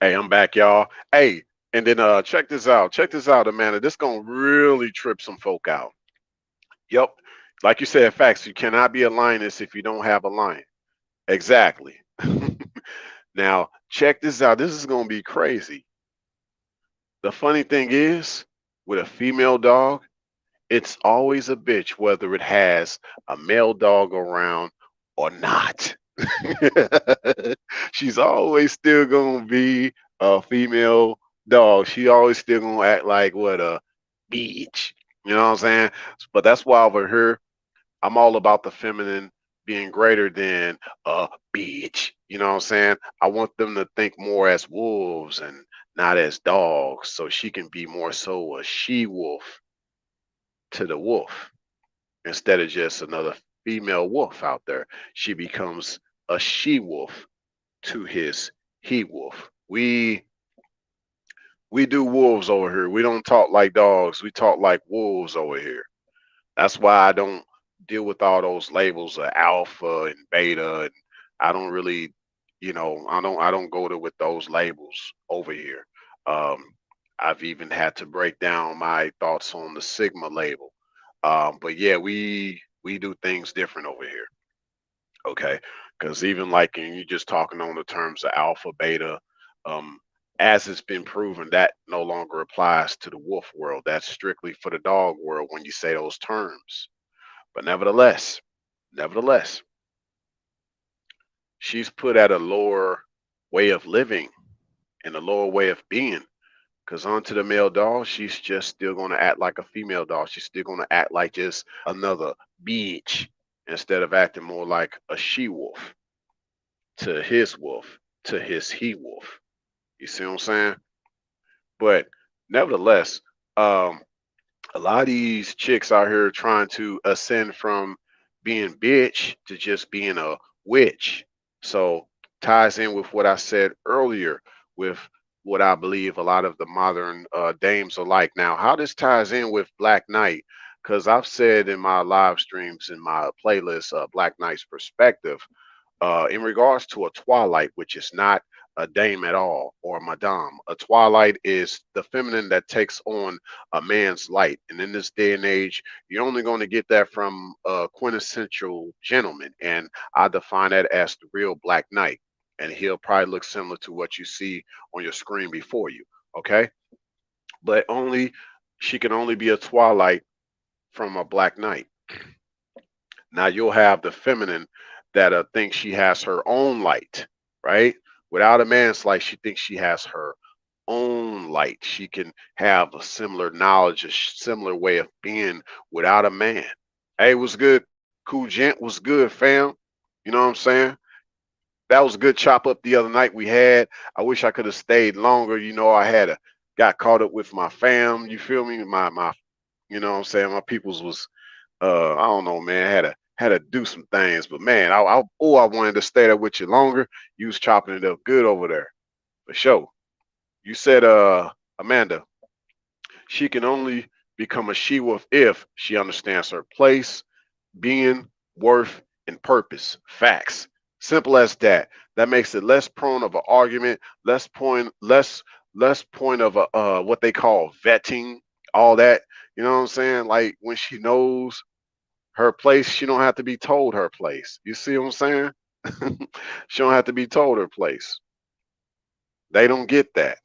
S1: Hey, I'm back, y'all. Hey, and then check this out. Check this out, Amanda. This gonna really trip some folk out. Yep. Like you said, facts. You cannot be a lioness if you don't have a lion. Exactly. Now, check this out. This is gonna be crazy. The funny thing is, with a female dog, it's always a bitch whether it has a male dog around or not. She's always still gonna be a female dog. She always still gonna act like what a bitch. You know what I'm saying? But that's why over here I'm all about the feminine being greater than a bitch. You know what I'm saying? I want them to think more as wolves and not as dogs, so she can be more so a she wolf to the wolf instead of just another female wolf out there. She becomes a she wolf to his he wolf. We do wolves over here. We don't talk like dogs. We talk like wolves over here. That's why I don't deal with all those labels of alpha and beta, and I don't really, I don't go to with those labels over here. Um, I've even had to break down my thoughts on the Sigma label. But yeah, we do things different over here. Okay, because even like in you just talking on the terms of alpha, beta, um, as it's been proven that no longer applies to the wolf world. That's strictly for the dog world when you say those terms. But nevertheless, she's put at a lower way of living and a lower way of being. Because onto the male dog, she's just still going to act like a female dog. She's still going to act like just another bitch instead of acting more like a she wolf wolf, to his he wolf. You see what I'm saying? But nevertheless, um, a lot of these chicks out here trying to ascend from being bitch to just being a witch. So ties in with what I said earlier with what I believe a lot of the modern dames are like. Now, how this ties in with Black Knight, because I've said in my live streams in my playlist, Black Knight's Perspective, in regards to a twilight, which is not a dame at all or a madame. A twilight is the feminine that takes on a man's light. And in this day and age, you're only going to get that from a quintessential gentleman. And I define that as the real Black Knight. And he'll probably look similar to what you see on your screen before you. Okay. But only she can only be a twilight from a Black Knight. Now you'll have the feminine that thinks she has her own light, right? Without a man's light, she thinks she has her own light. She can have a similar knowledge, a similar way of being without a man. Hey, what's good? Cool gent, what's good, fam? You know what I'm saying? That was a good chop up the other night we had. I wish I could have stayed longer. You know, I had a got caught up with my fam. You feel me? My you know what I'm saying? My peoples was I don't know, man. Had to do some things, but man, I wanted to stay there with you longer. You was chopping it up good over there, for sure. You said, Amanda, she can only become a she wolf if she understands her place, being, worth, and purpose. Facts. Simple as that. That makes it less prone of an argument, less point of a what they call vetting, all that. You know what I'm saying? Like when she knows her place, she don't have to be told her place. You see what I'm saying? She don't have to be told her place. They don't get that.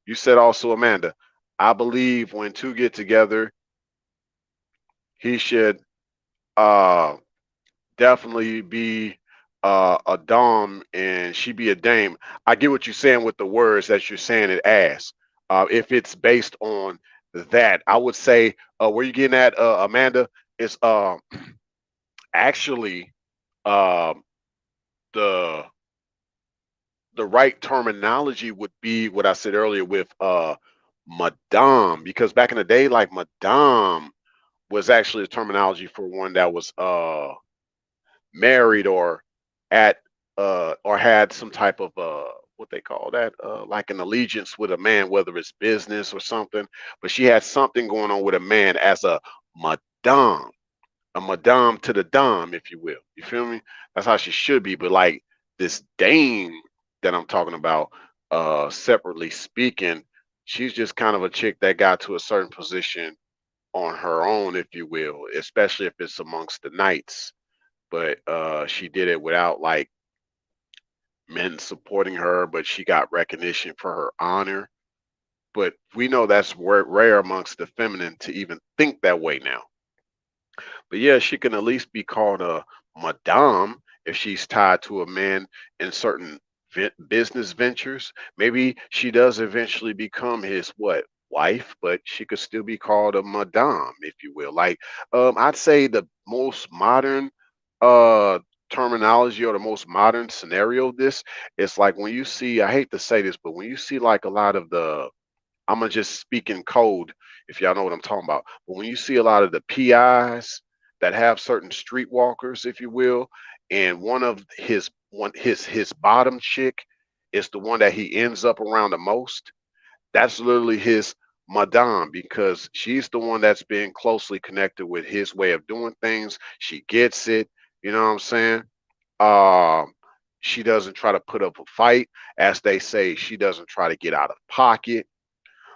S1: You said also, Amanda, I believe when two get together, he should uh definitely be a dom and she be a dame. I get what you're saying with the words that you're saying it as. If it's based on that, I would say where you getting at, Amanda, is actually um the the right terminology would be what I said earlier with madame, because back in the day, like madame was actually a terminology for one that was married or at or had some type of what they call that like an allegiance with a man, whether it's business or something. But she had something going on with a man as madame a madame to the dom, if you will. You feel me? That's how she should be. But like this dame that I'm talking about, separately speaking, she's just kind of a chick that got to a certain position on her own, if you will, especially if it's amongst the knights. But she did it without like men supporting her, but she got recognition for her honor. But we know that's rare amongst the feminine to even think that way now. But yeah, she can at least be called a madame if she's tied to a man in certain business ventures. Maybe she does eventually become his what wife, but she could still be called a madame, if you will. Like I'd say the most modern uh terminology or the most modern scenario of this is like when you see, I hate to say this, but when you see like a lot of the, I'm gonna just speak in code if y'all know what I'm talking about. But when you see a lot of the PIs that have certain streetwalkers, if you will, and one of his bottom chick is the one that he ends up around the most, that's literally his madame because she's the one that's been closely connected with his way of doing things. She gets it, you know what I'm saying? Um, she doesn't try to put up a fight, as they say. She doesn't try to get out of pocket.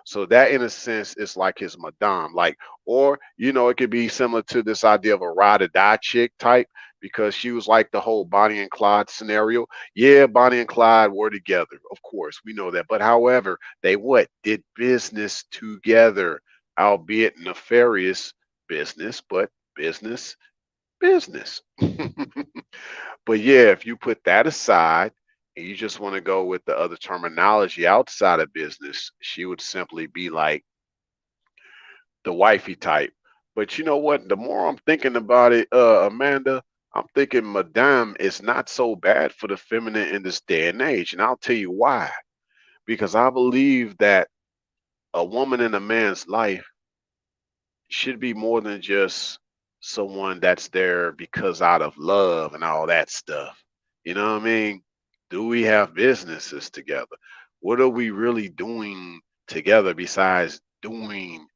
S1: So that in a sense is like his madame. Like, or it could be similar to this idea of a ride or die chick type, because she was like the whole Bonnie and Clyde scenario. Yeah, Bonnie and Clyde were together, of course, we know that. But however, they what? Did business together, albeit nefarious business, but business, business. But yeah, if you put that aside and you just want to go with the other terminology outside of business, she would simply be like the wifey type. But you know what? The more I'm thinking about it, Amanda, I'm thinking Madame is not so bad for the feminine in this day and age. And I'll tell you why. Because I believe that a woman in a man's life should be more than just someone that's there because out of love and all that stuff. You know what I mean? Do we have businesses together? What are we really doing together besides doing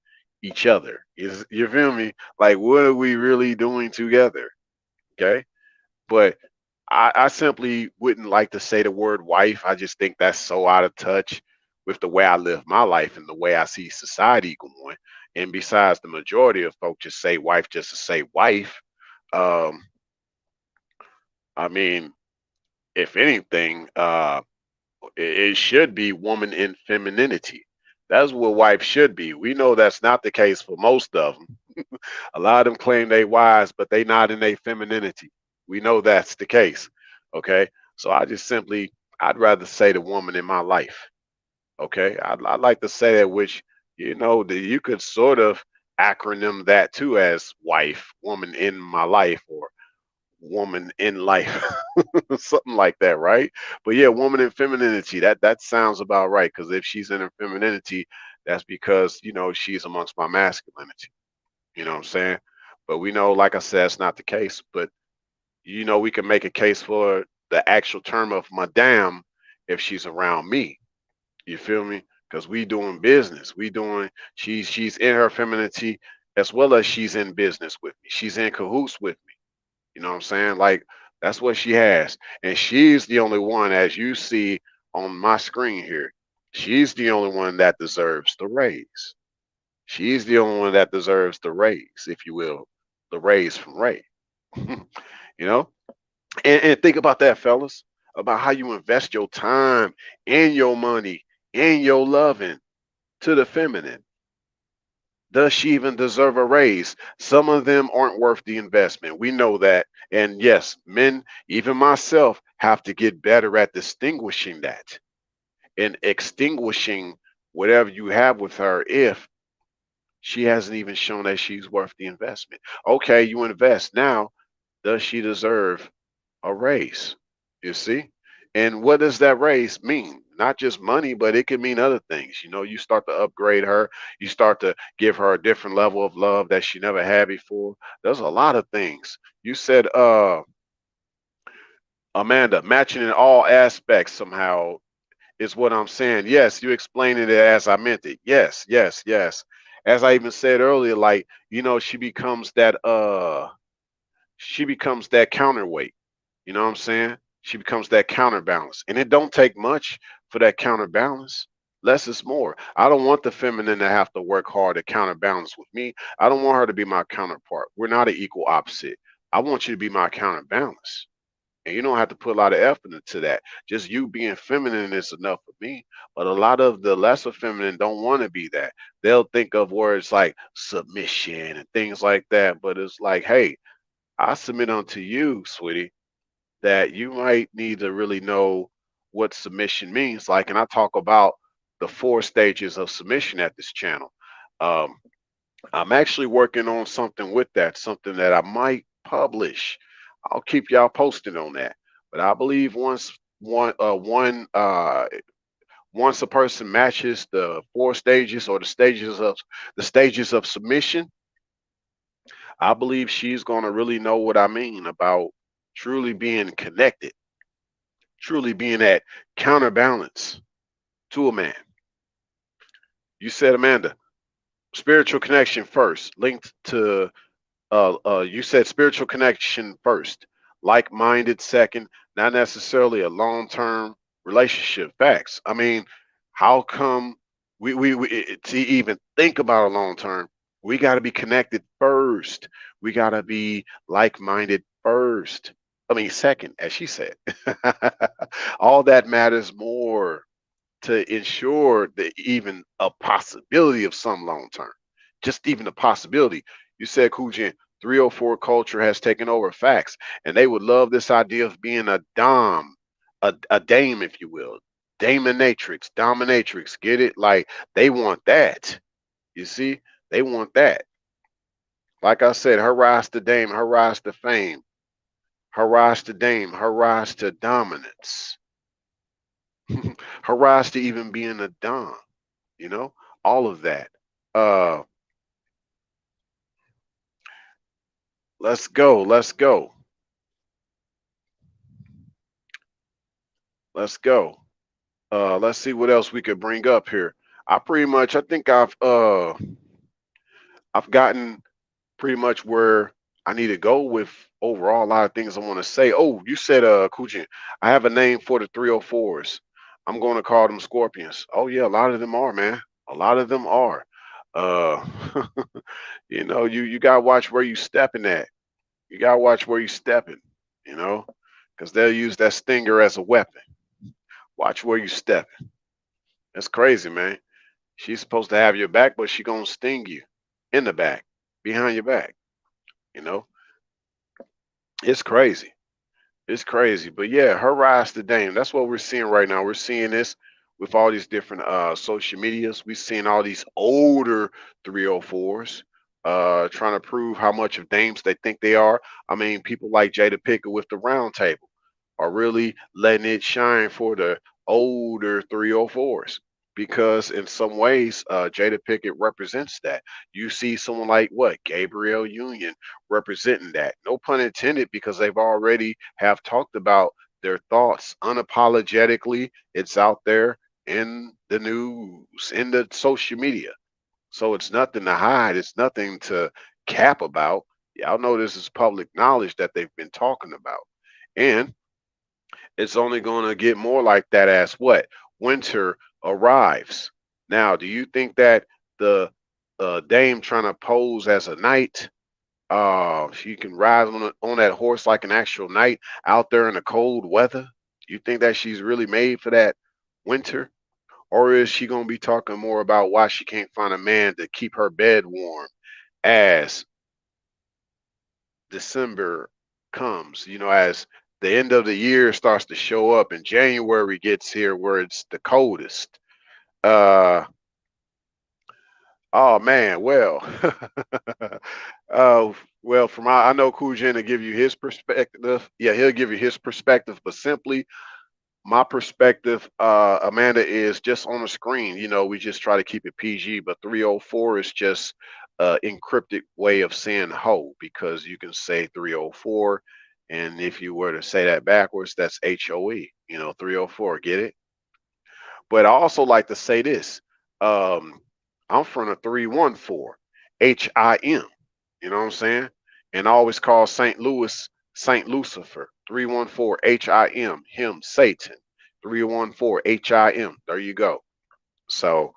S1: each other? Is you feel me? Like what are we really doing together? Okay. But I simply wouldn't like to say the word wife. I just think that's so out of touch with the way I live my life and the way I see society going. And besides, the majority of folks just say wife just to say wife. Um, I mean, if anything, it should be woman in femininity. That's what wife should be. We know that's not the case for most of them. A lot of them claim they wise, but they not in their femininity. We know that's the case. Okay. So I just simply, I'd rather say the woman in my life. Okay. I'd like to say that, which, that you could sort of acronym that too as wife, woman in my life, or woman in life, something like that, right? But yeah, woman in femininity, that sounds about right. Because if she's in her femininity, that's because, she's amongst my masculinity. You know what I'm saying? But we know, like I said, it's not the case. But we can make a case for the actual term of madame if she's around me. You feel me? Because we doing business. She's in her femininity as well as she's in business with me. She's in cahoots with me. You know what I'm saying? Like that's what she has. And she's the only one, as you see on my screen here, she's the only one that deserves the raise. She's the only one that deserves the raise, if you will, the raise from Ray. you know? And think about that, fellas, about how you invest your time and your money and your loving to the feminine. Does she even deserve a raise? Some of them aren't worth the investment. We know that. And yes, men, even myself, have to get better at distinguishing that and extinguishing whatever you have with her if she hasn't even shown that she's worth the investment. Okay, you invest. Now, does she deserve a raise? You see? And what does that raise mean? Not just money, but it could mean other things. You start to upgrade her, you start to give her a different level of love that she never had before. There's a lot of things. You said, Amanda, matching in all aspects somehow is what I'm saying. Yes, you explained it as I meant it. Yes, yes, yes. As I even said earlier, like, she becomes that counterweight. You know what I'm saying? She becomes that counterbalance. And it don't take much for that counterbalance. Less is more. I don't want the feminine to have to work hard to counterbalance with me. I don't want her to be my counterpart. We're not an equal opposite. I want you to be my counterbalance. And you don't have to put a lot of effort into that. Just you being feminine is enough for me. But a lot of the lesser feminine don't want to be that. They'll think of words like submission and things like that. But it's like, hey, I submit unto you, sweetie, that you might need to really know what submission means. Like, and I talk about the 4 stages of submission at this channel. Um, I'm actually working on something with that, something that I might publish. I'll keep y'all posted on that. But I believe once a person matches the 4 stages or the stages of submission, I believe she's gonna really know what I mean about truly being connected, truly being that counterbalance to a man. You said, Amanda, spiritual connection first, linked to you said spiritual connection first, like-minded second, not necessarily a long-term relationship. Facts. I mean, how come? To even think about a long term, we got to be connected first. We got to be like-minded first. I mean, second, as she said. All that matters more to ensure that even a possibility of some long term, just even a possibility. You said, Kujin, 304 culture has taken over facts, and they would love this idea of being a dom, a dame, if you will, daminatrix, dominatrix. Get it? Like they want that. You see, they want that. Like I said, her rise to dame, her rise to fame, her rise to dame, her rise to dominance, her rise to even being a dom. You know, all of that. Uh, let's go. Let's go. Let's go. Let's see what else we could bring up here. I think I've gotten pretty much where I need to go with overall a lot of things I want to say. Oh, you said Kujin, I have a name for the 304s. I'm going to call them scorpions. Oh yeah, a lot of them are, man. A lot of them are. Uh you gotta watch where you stepping at. You gotta watch where you stepping, you know, because they'll use that stinger as a weapon. Watch where you stepping. That's crazy, man. She's supposed to have your back, but she gonna sting you in the back, behind your back. You know, it's crazy. It's crazy. But yeah, her rise to Dame. That's what we're seeing right now. We're seeing this with all these different social medias. We're seeing all these older 304s trying to prove how much of dames they think they are. I mean, people like Jada Pickett with the round table are really letting it shine for the older 304s because in some ways Jada Pickett represents that. You see someone like what Gabriel Union representing that. No pun intended, because they've already have talked about their thoughts unapologetically. It's out there in the news, in the social media. So it's nothing to hide. It's nothing to cap about. Y'all know this is public knowledge that they've been talking about. And it's only going to get more like that as what? Winter arrives. Now, do you think that the dame trying to pose as a knight, she can ride on that horse like an actual knight out there in the cold weather? You think that she's really made for that winter? Or is she going to be talking more about why she can't find a man to keep her bed warm as December comes, as the end of the year starts to show up and January gets here where it's the coldest. Uh oh man, well. From I know Kujin to give you his perspective. Yeah, he'll give you his perspective, but simply my perspective, Amanda, is just on the screen. We just try to keep it PG, but 304 is just encrypted way of saying ho, because you can say 304, and if you were to say that backwards, that's HOE. 304. Get it? But I also like to say this. Um, I'm from a 314, HIM. You know what I'm saying? And I always call St. Louis St. Lucifer. 314 HIM, him, Satan. 314 HIM. There you go. So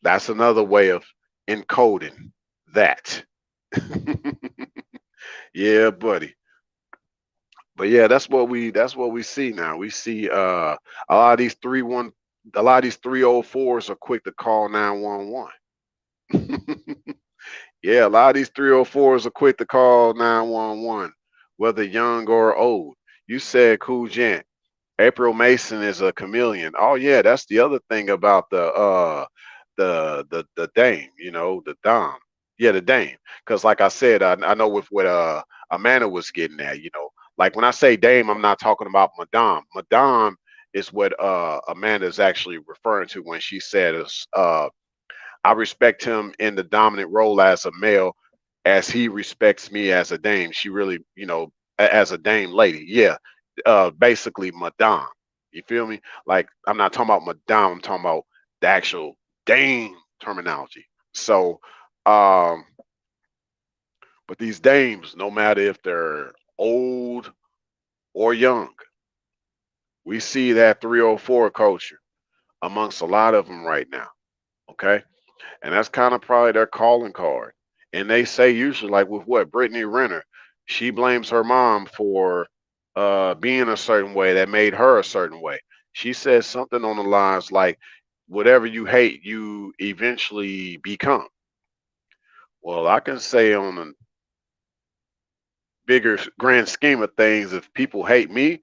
S1: that's another way of encoding that. Yeah, buddy. But yeah, that's what we see now. We see a lot of these 304s are quick to call 911. Yeah, a lot of these 304s are quick to call 911, whether young or old. You said Cool Gent. April Mason is a chameleon. Oh yeah, that's the other thing about the dame, the dom. Yeah, the dame. Because like I said, I know with what Amanda was getting at, like when I say dame, I'm not talking about madame. Madame is what Amanda is actually referring to when she said I respect him in the dominant role as a male, as he respects me as a dame. She really, as a dame lady. Yeah, basically, madame. You feel me? Like I'm not talking about madame. I'm talking about the actual dame terminology. So, um, but these dames, no matter if they're old or young, we see that 304 culture amongst a lot of them right now. Okay. And that's kind of probably their calling card. And they say usually, like with what Brittany Renner, she blames her mom for being a certain way that made her a certain way. She says something on the lines like, whatever you hate, you eventually become. Well, I can say on a bigger grand scheme of things, if people hate me,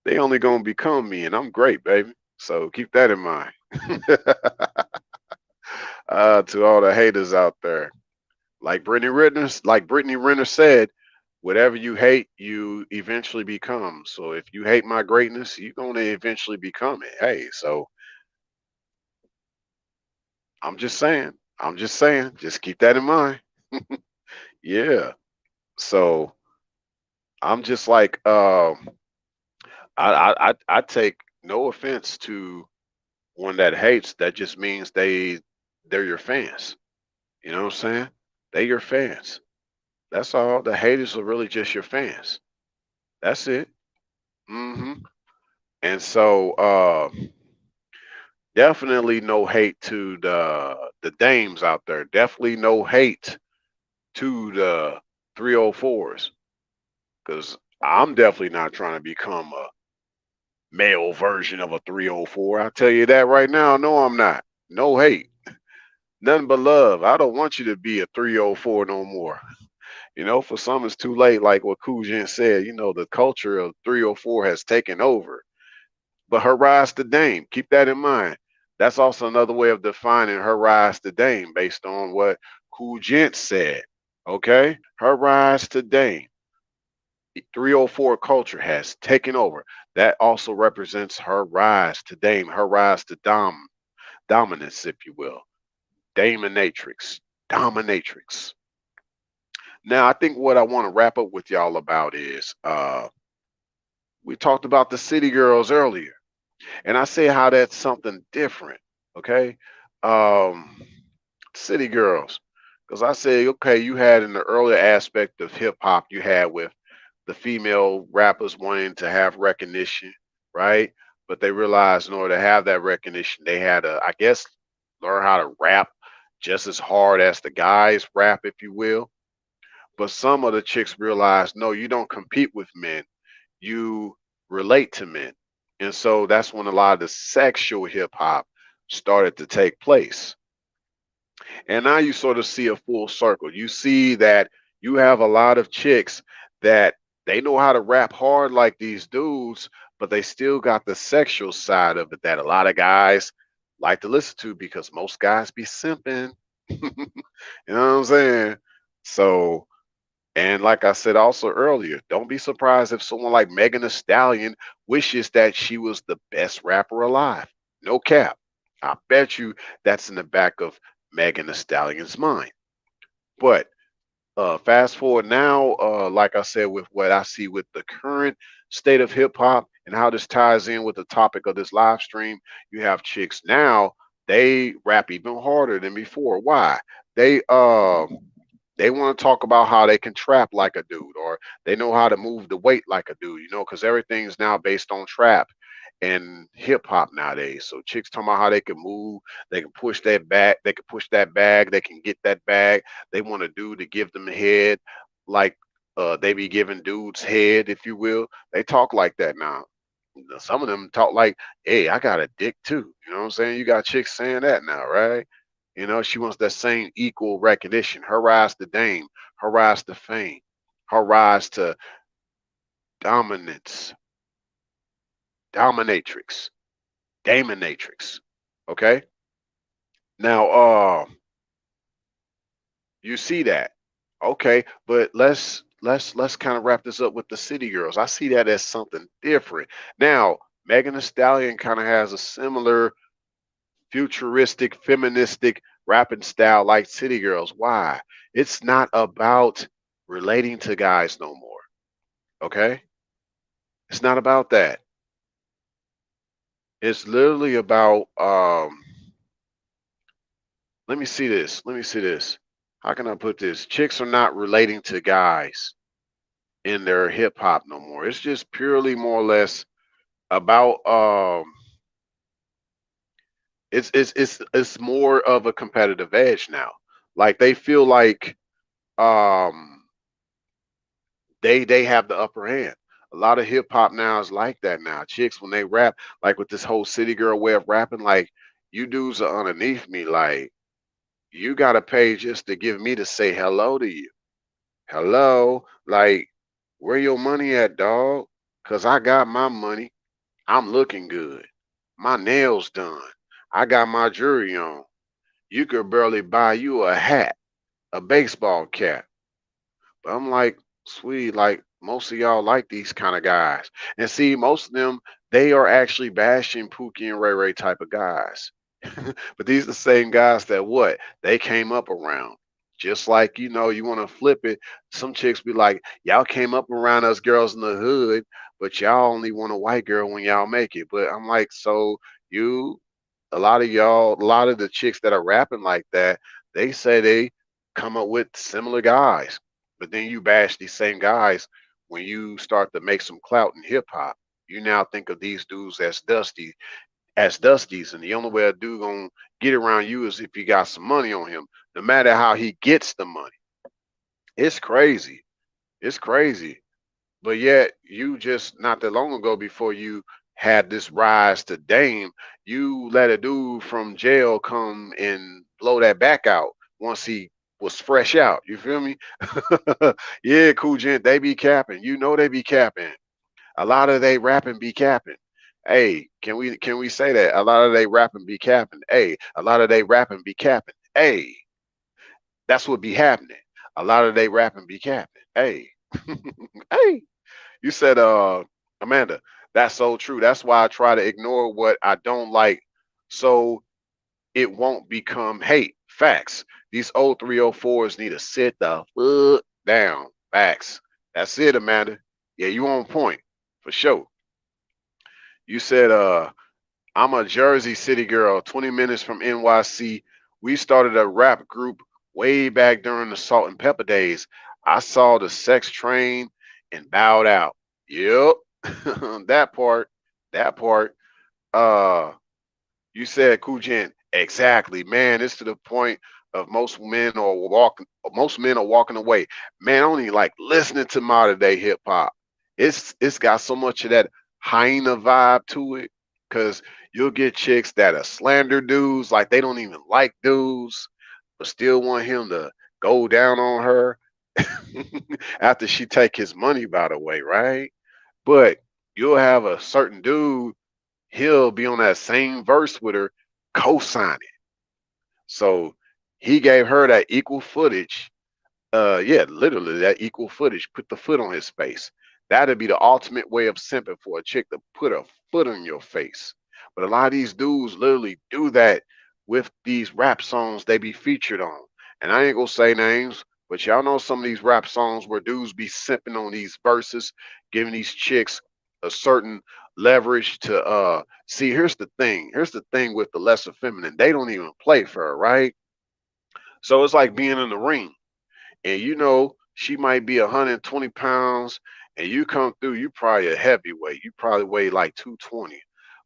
S1: they only gonna become me, and I'm great, baby. So keep that in mind. To all the haters out there. Like Brittany Renner said, whatever you hate, you eventually become. So if you hate my greatness, you're gonna eventually become it. Hey, so I'm just saying. I'm just saying. Just keep that in mind. Yeah. So I'm just like, I take no offense to one that hates. That just means they're your fans. You know what I'm saying? They your fans. That's all. The haters are really just your fans. That's it. Hmm. And so, definitely no hate to the dames out there. Definitely no hate to the 304s, because I'm definitely not trying to become a male version of a 304. I'll tell you that right now. No, I'm not. No hate. Nothing but love. I don't want you to be a 304 no more. For some it's too late, like what Kujin said. The culture of 304 has taken over. But her rise to Dame, keep that in mind. That's also another way of defining her rise to Dame based on what Kujin said. Okay? Her rise to Dame. 304 culture has taken over. That also represents her rise to Dame, her rise to dominance, if you will. Dominatrix. Dominatrix. Now, I think what I want to wrap up with y'all about is we talked about the city girls earlier, and I say how that's something different. Okay, um, city girls, because I say okay, you had in the earlier aspect of hip hop, you had with the female rappers wanting to have recognition, right? But they realized in order to have that recognition, they had to, I guess, learn how to rap just as hard as the guys rap, if you will. But some of the chicks realized, no, you don't compete with men, you relate to men. And so that's when a lot of the sexual hip hop started to take place. And now you sort of see a full circle. You see that you have a lot of chicks that they know how to rap hard like these dudes, but they still got the sexual side of it that a lot of guys like to listen to because most guys be simping. You know what I'm saying? So, and like I said also earlier, don't be surprised if someone like Megan Thee Stallion wishes that she was the best rapper alive. No cap. I bet you that's in the back of Megan Thee Stallion's mind. But fast forward now, like I said, with what I see with the current state of hip hop and how this ties in with the topic of this live stream, you have chicks now, they rap even harder than before. Why? They they want to talk about how they can trap like a dude, or they know how to move the weight like a dude, because everything's now based on trap and hip hop nowadays. So chicks talking about how they can move, they can push that back, they can push that bag, they can get that bag. They want a dude to give them head, like they be giving dudes head, if you will. They talk like that now. Some of them talk like, "Hey, I got a dick too." You know what I'm saying? You got chicks saying that now, right? She wants that same equal recognition. Her rise to Dame, her rise to fame, her rise to dominance, dominatrix, Daminatrix. Okay. Now, you see that. Okay, but let's kind of wrap this up with the city girls. I see that as something different. Now, Megan Thee Stallion kind of has a similar futuristic, feministic rapping style like City Girls. Why? It's not about relating to guys no more. Okay? It's not about that. It's literally about let me see this. Let me see this. How can I put this? Chicks are not relating to guys in their hip hop no more. It's just purely more or less about It's more of a competitive edge now. Like they feel like um they have the upper hand. A lot of hip hop now is like that now. Chicks when they rap, like with this whole city girl way of rapping, like you dudes are underneath me. Like you gotta pay just to give me to say hello to you. Hello, like where your money at, dog? Cause I got my money. I'm looking good. My nails done. I got my jewelry on. You could barely buy you a hat, a baseball cap. But I'm like, sweet, like most of y'all like these kind of guys. And see, most of them, they are actually bashing Pookie and Ray Ray type of guys. But these are the same guys that what? They came up around. Just like, you want to flip it. Some chicks be like, y'all came up around us girls in the hood, but y'all only want a white girl when y'all make it. But I'm like, so you, a lot of y'all, a lot of the chicks that are rapping like that, they say they come up with similar guys. But then you bash these same guys when you start to make some clout in hip hop. You now think of these dudes as Dusties, and the only way a dude gonna get around you is if you got some money on him, no matter how he gets the money. It's crazy. It's crazy. But yet, you just not that long ago, before you had this rise to Dame, you let a dude from jail come and blow that back out once he was fresh out. You feel me? Yeah, cool gent, they be capping. You know they be capping. A lot of they rapping be capping. Hey, can we say that? A lot of they rapping be capping. Hey, a lot of they rapping be capping. Hey, that's what be happening. A lot of they rapping be capping. Hey. Hey. You said, Amanda, that's so true. That's why I try to ignore what I don't like so it won't become hate. Facts. These old 304s need to sit the fuck down. Facts. That's it, Amanda. Yeah, you on point for sure. You said, I'm a Jersey City girl, 20 minutes from NYC. We started a rap group way back during the Salt and Pepper days. I saw the sex train and bowed out. Yep. that part. That part. Uh you said Kujin. Exactly. Man, it's to the point of most men are walking away. Man, I don't even like listening to modern day hip hop. It's got so much of that hyena vibe to it. Cause you'll get chicks that are slander dudes, like they don't even like dudes, but still want him to go down on her after she take his money, by the way, right? But you'll have a certain dude, he'll be on that same verse with her, co-signing. So he gave her that equal footage. Yeah, literally that equal footage. Put the foot on his face. That'd be the ultimate way of simping for a chick to put a foot on your face. But a lot of these dudes literally do that with these rap songs they be featured on. And I ain't gonna say names, but y'all know some of these rap songs where dudes be simping on these verses, giving these chicks a certain leverage to see. Here's the thing. Here's the thing with the lesser feminine. They don't even play for her, right? So it's like being in the ring, and she might be 120 pounds, and you come through, you probably a heavyweight, you probably weigh like 220.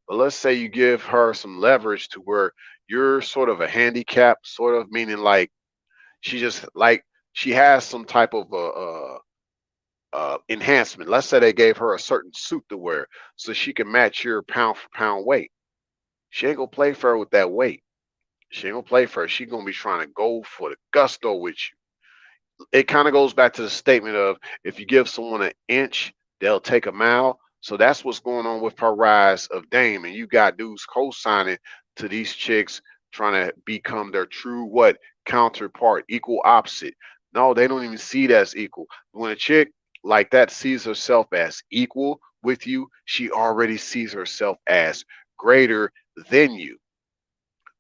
S1: But let's say you give her some leverage to where you're sort of a handicap, sort of meaning like she just like she has some type of enhancement. Let's say they gave her a certain suit to wear so she can match your pound for pound weight. She ain't gonna play fair with that weight. She ain't gonna play fair. She gonna be trying to go for the gusto with you. It kind of goes back to the statement of, if you give someone an inch, they'll take a mile. So that's what's going on with her rise of Dame. And you got dudes co-signing to these chicks trying to become their true what counterpart, equal opposite. No, they don't even see that as equal. When a chick like that sees herself as equal with you, she already sees herself as greater than you.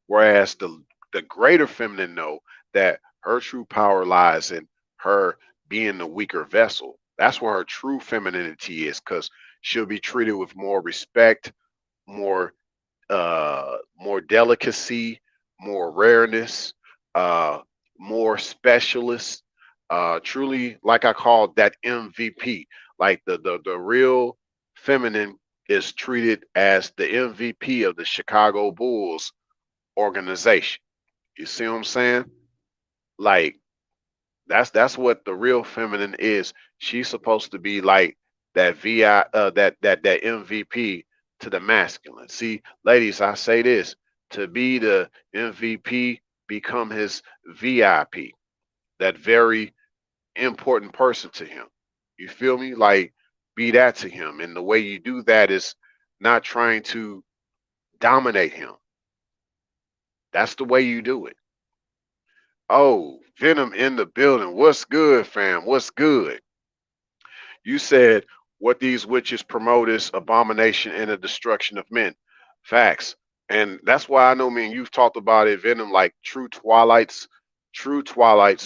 S1: Whereas the greater feminine know that her true power lies in her being the weaker vessel. That's where her true femininity is, because she'll be treated with more respect, more more delicacy, more rareness, uh, more specialist. Truly, like I call that MVP. Like the real feminine is treated as the MVP of the Chicago Bulls organization. You see what I'm saying? Like that's what the real feminine is. She's supposed to be like that that MVP to the masculine. See, ladies, I say this: to be the MVP, become his VIP, that very important person to him. You feel me? Like be that to him. And the way you do that is not trying to dominate him. That's the way you do it. Oh, Venom in the building. What's good, fam? What's good? You said what these witches promote is abomination and the destruction of men. Facts. And that's why I know me and you've talked about it, Venom, like true twilights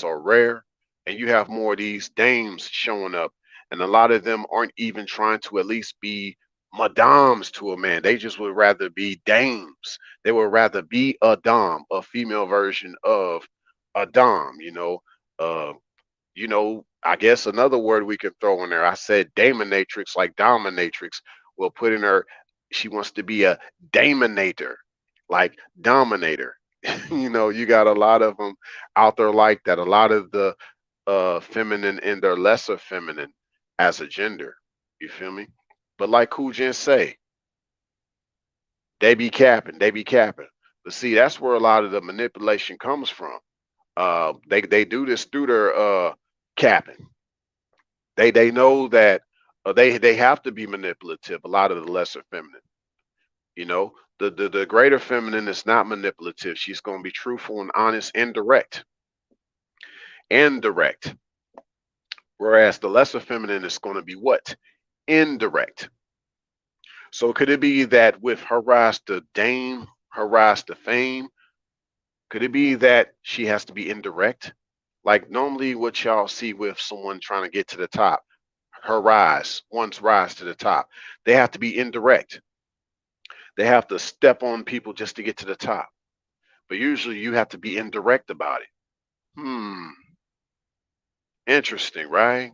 S1: are rare, and you have more of these dames showing up. And a lot of them aren't even trying to at least be madams to a man. They just would rather be dames. They would rather be a dom, a female version of a dom, Uh, I guess another word we can throw in there. I said dominatrix, like dominatrix. We'll put in her. She wants to be a daminator, like dominator. You got a lot of them out there like that. A lot of the feminine and their lesser feminine as a gender. You feel me? But like Kujin say, they be capping. They be capping. But see, that's where a lot of the manipulation comes from. They do this through their capping. They know that they have to be manipulative. A lot of the lesser feminine, the greater feminine is not manipulative. She's going to be truthful and honest and direct. Whereas the lesser feminine is going to be what? Indirect. So could it be that with her rise to dame, her rise to fame, could it be that she has to be indirect? Like normally what y'all see with someone trying to get to the top, one's rise to the top, they have to be indirect. They have to step on people just to get to the top. But usually you have to be indirect about it. Hmm, interesting, right?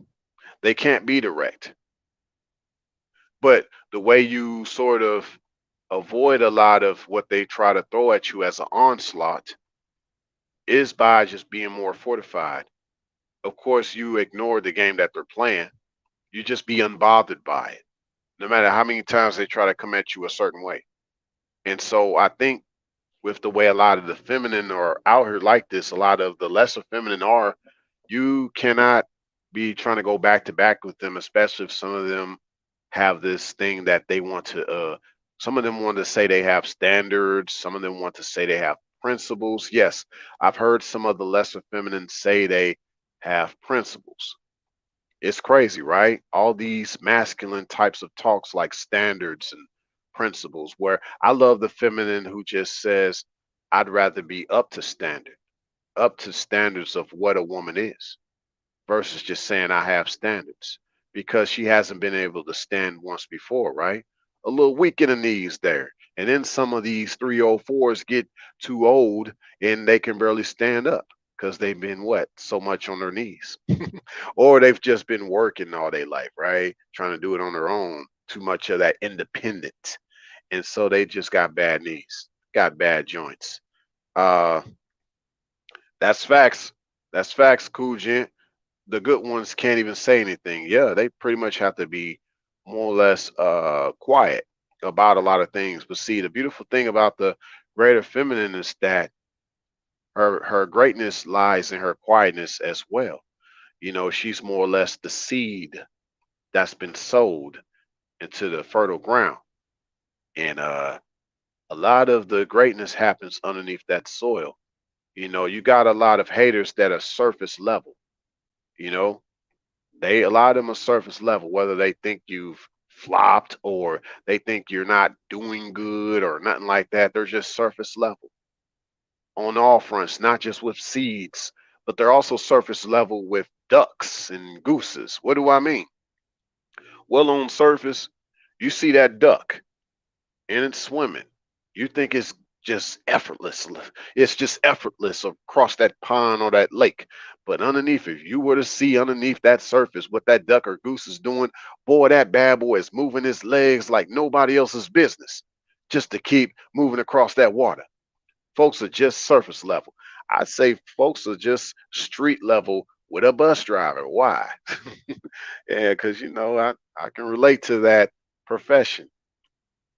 S1: They can't be direct. But the way you sort of avoid a lot of what they try to throw at you as an onslaught is by just being more fortified. Of course, you ignore the game that they're playing. You just be unbothered by it, no matter how many times they try to come at you a certain way. And so I think with the way a lot of the feminine are out here like this, a lot of the lesser feminine are, you cannot be trying to go back to back with them, especially if some of them have this thing that they want to some of them want to say they have standards, some of them want to say they have principles. Yes, I've heard some of the lesser feminine say they have principles. It's crazy, right? All these masculine types of talks like standards and principles, where I love the feminine who just says, I'd rather be up to standards of what a woman is, versus just saying I have standards, because she hasn't been able to stand once before, right? A little weak in the knees there. And then some of these 304s get too old and they can barely stand up because they've been what? So much on their knees. Or they've just been working all day life, right? Trying to do it on their own. Too much of that independent. And so they just got bad knees, got bad joints. Uh that's facts. That's facts, cool gent. The good ones can't even say anything. Yeah, they pretty much have to be more or less quiet about a lot of things. But see, the beautiful thing about the greater feminine is that her greatness lies in her quietness as well. She's more or less the seed that's been sowed into the fertile ground. And a lot of the greatness happens underneath that soil. You got a lot of haters that are surface level, you know, a lot of them are surface level, whether they think you've flopped or they think you're not doing good or nothing like that. They're just surface level on all fronts, not just with seeds, but they're also surface level with ducks and gooses. What do I mean? Well, on surface, you see that duck and it's swimming. You think it's just effortless. It's just effortless across that pond or that lake. But underneath, if you were to see underneath that surface what that duck or goose is doing, boy, that bad boy is moving his legs like nobody else's business just to keep moving across that water. folks are just surface level. I'd say folks are just street level with a bus driver. Why? Yeah, because I can relate to that profession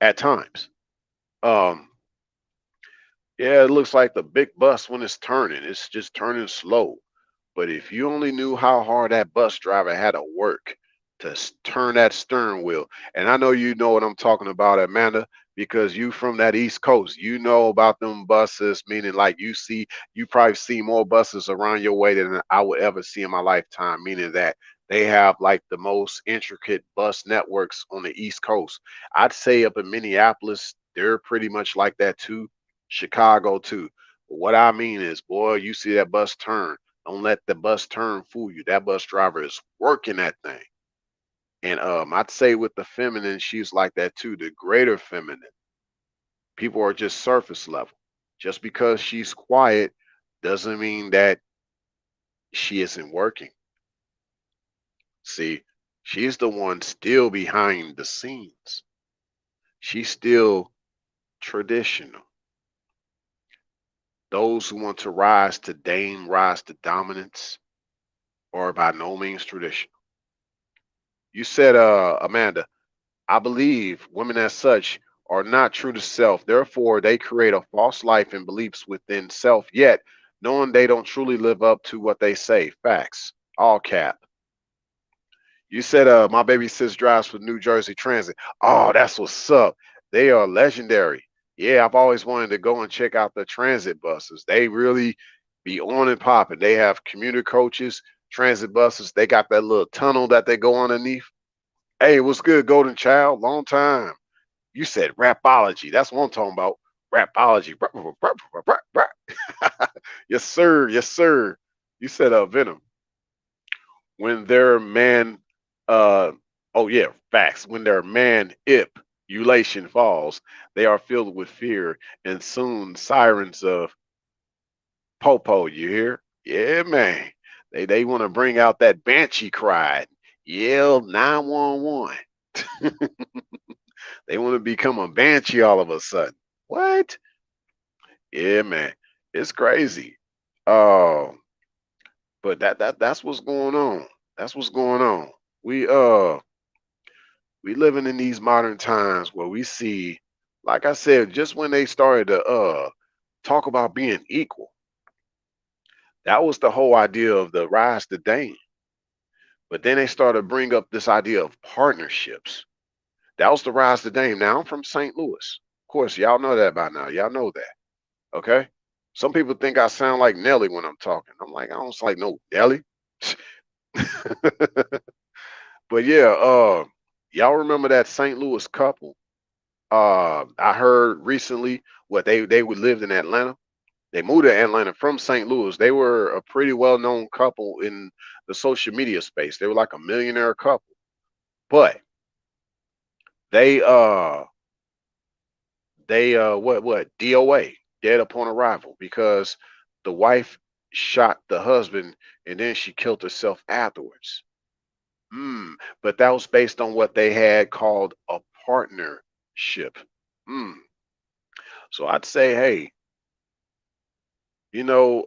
S1: at times. Um, yeah, it looks like the big bus when it's turning. It's just turning slow. But if you only knew how hard that bus driver had to work to turn that steering wheel, and I know you know what I'm talking about, Amanda, because you from that East Coast, you know about them buses, meaning like you probably see more buses around your way than I would ever see in my lifetime, meaning that they have like the most intricate bus networks on the East Coast. I'd say up in Minneapolis, they're pretty much like that too. Chicago too. But what I mean is, boy, you see that bus turn. Don't let the bus turn fool you. That bus driver is working that thing. And I'd say with the feminine, she's like that too. The greater feminine, people are just surface level. Just because she's quiet doesn't mean that she isn't working. See, she's the one still behind the scenes. She's still traditional. Those who want to rise to dominance, are by no means traditional. You said, Amanda, I believe women as such are not true to self. Therefore, they create a false life and beliefs within self, yet knowing they don't truly live up to what they say. Facts. All cap. You said my baby sis drives for New Jersey Transit. Oh, that's what's up. They are legendary. Yeah, I've always wanted to go and check out the transit buses. They really be on and popping. They have commuter coaches, transit buses. They got that little tunnel that they go underneath. Hey, what's good, Golden Child? Long time. You said rapology. That's what I'm talking about. Rapology. Yes, sir. Yes, sir. You said Venom. When their man oh yeah, facts. When their man ulation falls, they are filled with fear, and soon sirens of Popo, you hear? Yeah, man. They want to bring out that banshee cry. Yell 911. They want to become a banshee all of a sudden. What? Yeah, man. It's crazy. Uh, but that's what's going on. That's what's going on. We uh we living in these modern times where we see, like I said, just when they started to talk about being equal, that was the whole idea of the rise to Dane. But then they started to bring up this idea of partnerships. That was the rise to Dame. Now I'm from St. Louis. Of course, y'all know that by now. Y'all know that. Okay. Some people think I sound like Nelly when I'm talking. I'm like, I don't sound like no Nelly. But yeah, y'all remember that St. Louis couple? I heard recently what they would lived in Atlanta. They moved to Atlanta from St. Louis. They were a pretty well known couple in the social media space. They were like a millionaire couple. But they what DOA, dead upon arrival, because the wife shot the husband and then she killed herself afterwards. But that was based on what they had called a partnership. Mm. So I'd say, hey, you know,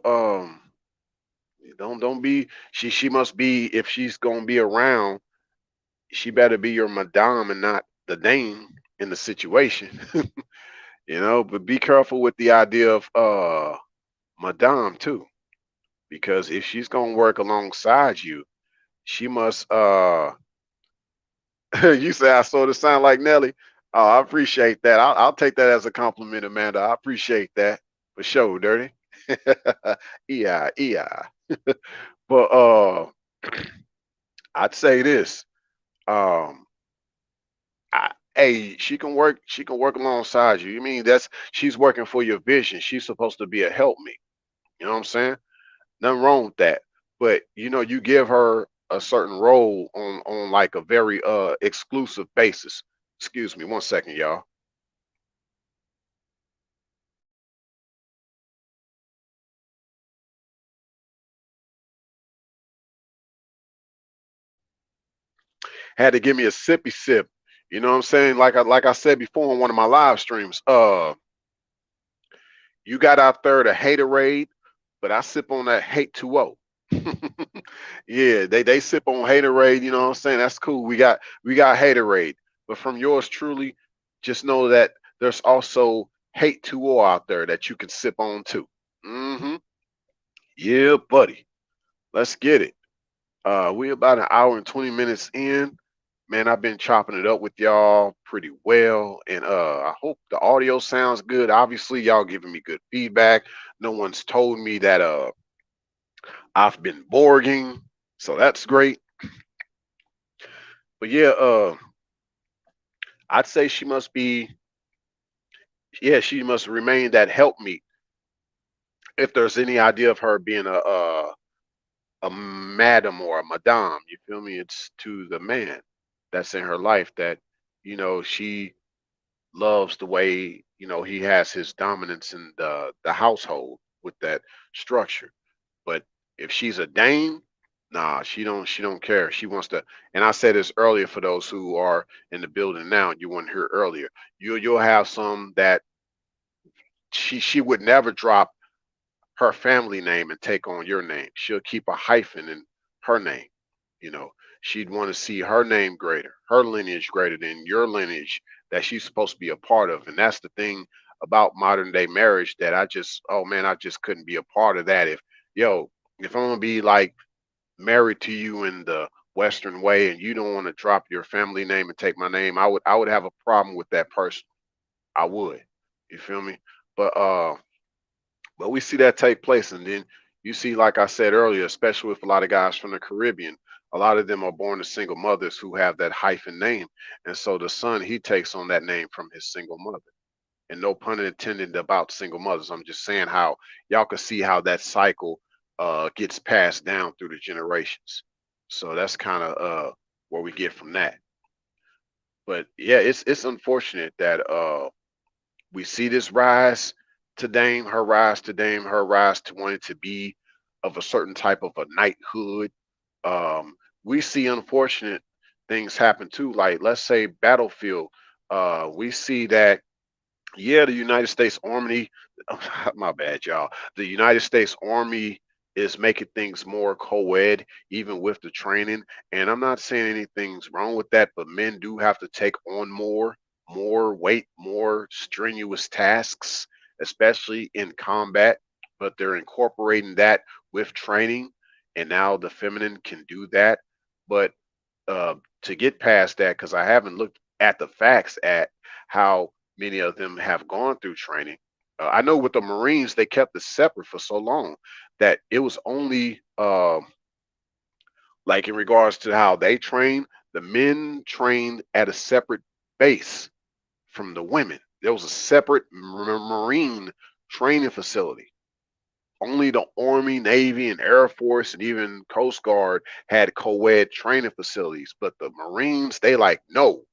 S1: don't be she must be, if she's gonna be around, she better be your madame and not the dame in the situation. But be careful with the idea of madame too, because if she's gonna work alongside you, she must you say I sort of sound like Nelly. Oh, I appreciate that. I'll take that as a compliment, Amanda. I appreciate that for sure, Dirty. Yeah, yeah. But I'd say this. Um, hey, she can work alongside you. You mean she's working for your vision. She's supposed to be a helpmate. You know what I'm saying? Nothing wrong with that. But you give her a certain role on like a very exclusive basis. Excuse me, one second, y'all. Had to give me a sippy sip. You know what I'm saying? Like I said before on one of my live streams. You got out there the haterade, but I sip on that hate 2O. Yeah, they sip on haterade, you know what I'm saying? That's cool. We got haterade. But from yours truly, just know that there's also hate 2O out there that you can sip on too. Hmm. Yeah, buddy. Let's get it. We about an hour and 20 minutes in. Man, I've been chopping it up with y'all pretty well. And I hope the audio sounds good. Obviously, y'all giving me good feedback. No one's told me that I've been borging. So that's great. But yeah, I'd say she must be, yeah, she must remain that helpmeet. If there's any idea of her being a madam or a madame, you feel me? It's to the man that's in her life that, she loves the way, he has his dominance in the household with that structure. But if she's a dame, nah, she don't care. She wants to, and I said this earlier for those who are in the building now, you weren't here earlier. You'll have some that she would never drop her family name and take on your name. She'll keep a hyphen in her name. You know, she'd want to see her name greater, her lineage greater than your lineage that she's supposed to be a part of. And that's the thing about modern day marriage that oh man, I just couldn't be a part of that. If I'm gonna be like married to you in the Western way and you don't want to drop your family name and take my name, I would have a problem with that person. I would. You feel me? But we see that take place, and then you see, like I said earlier, especially with a lot of guys from the Caribbean, a lot of them are born to single mothers who have that hyphen name, and so the son he takes on that name from his single mother. And no pun intended about single mothers. I'm just saying how y'all can see how that cycle gets passed down through the generations. So that's kind of where we get from that. But yeah, it's unfortunate that we see this rise to Dame, her rise to Dame, her rise to wanting to be of a certain type of a knighthood. We see unfortunate things happen too, like let's say Battlefield. We see that, yeah, the United States Army, my bad, y'all. The United States Army is making things more co-ed, even with the training. And I'm not saying anything's wrong with that, but men do have to take on more weight, more strenuous tasks, especially in combat. But they're incorporating that with training, and now the feminine can do that. But to get past that, because I haven't looked at the facts at how many of them have gone through training. I know with the Marines, they kept it separate for so long that it was only like in regards to how they train, the men trained at a separate base from the women. There was a separate Marine training facility. Only the Army, Navy, and Air Force, and even Coast Guard had co-ed training facilities. But the Marines, they like, no,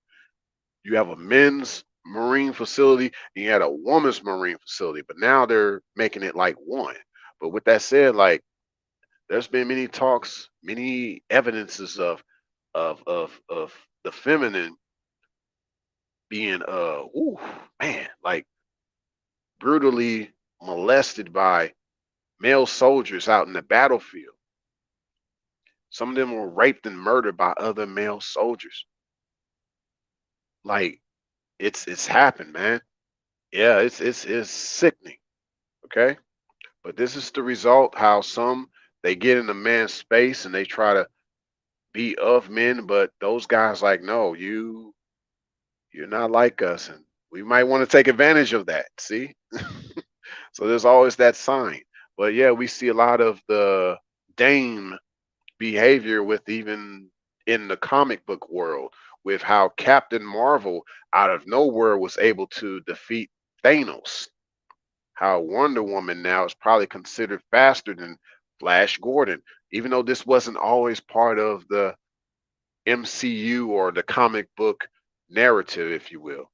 S1: you have a men's Marine facility and you had a woman's Marine facility. But now they're making it like one. But with that said, like there's been many talks, many evidences of the feminine being ooh, man, like brutally molested by male soldiers out in the battlefield. Some of them were raped and murdered by other male soldiers. Like it's happened, man. Yeah, it's sickening. Okay, but this is the result. How some they get in a man's space and they try to be of men, but those guys like, no, you're not like us, and we might want to take advantage of that. See, so there's always that sign. But yeah, we see a lot of the Dame behavior with even in the comic book world with how Captain Marvel out of nowhere was able to defeat Thanos. How Wonder Woman now is probably considered faster than Flash Gordon, even though this wasn't always part of the MCU or the comic book narrative, if you will.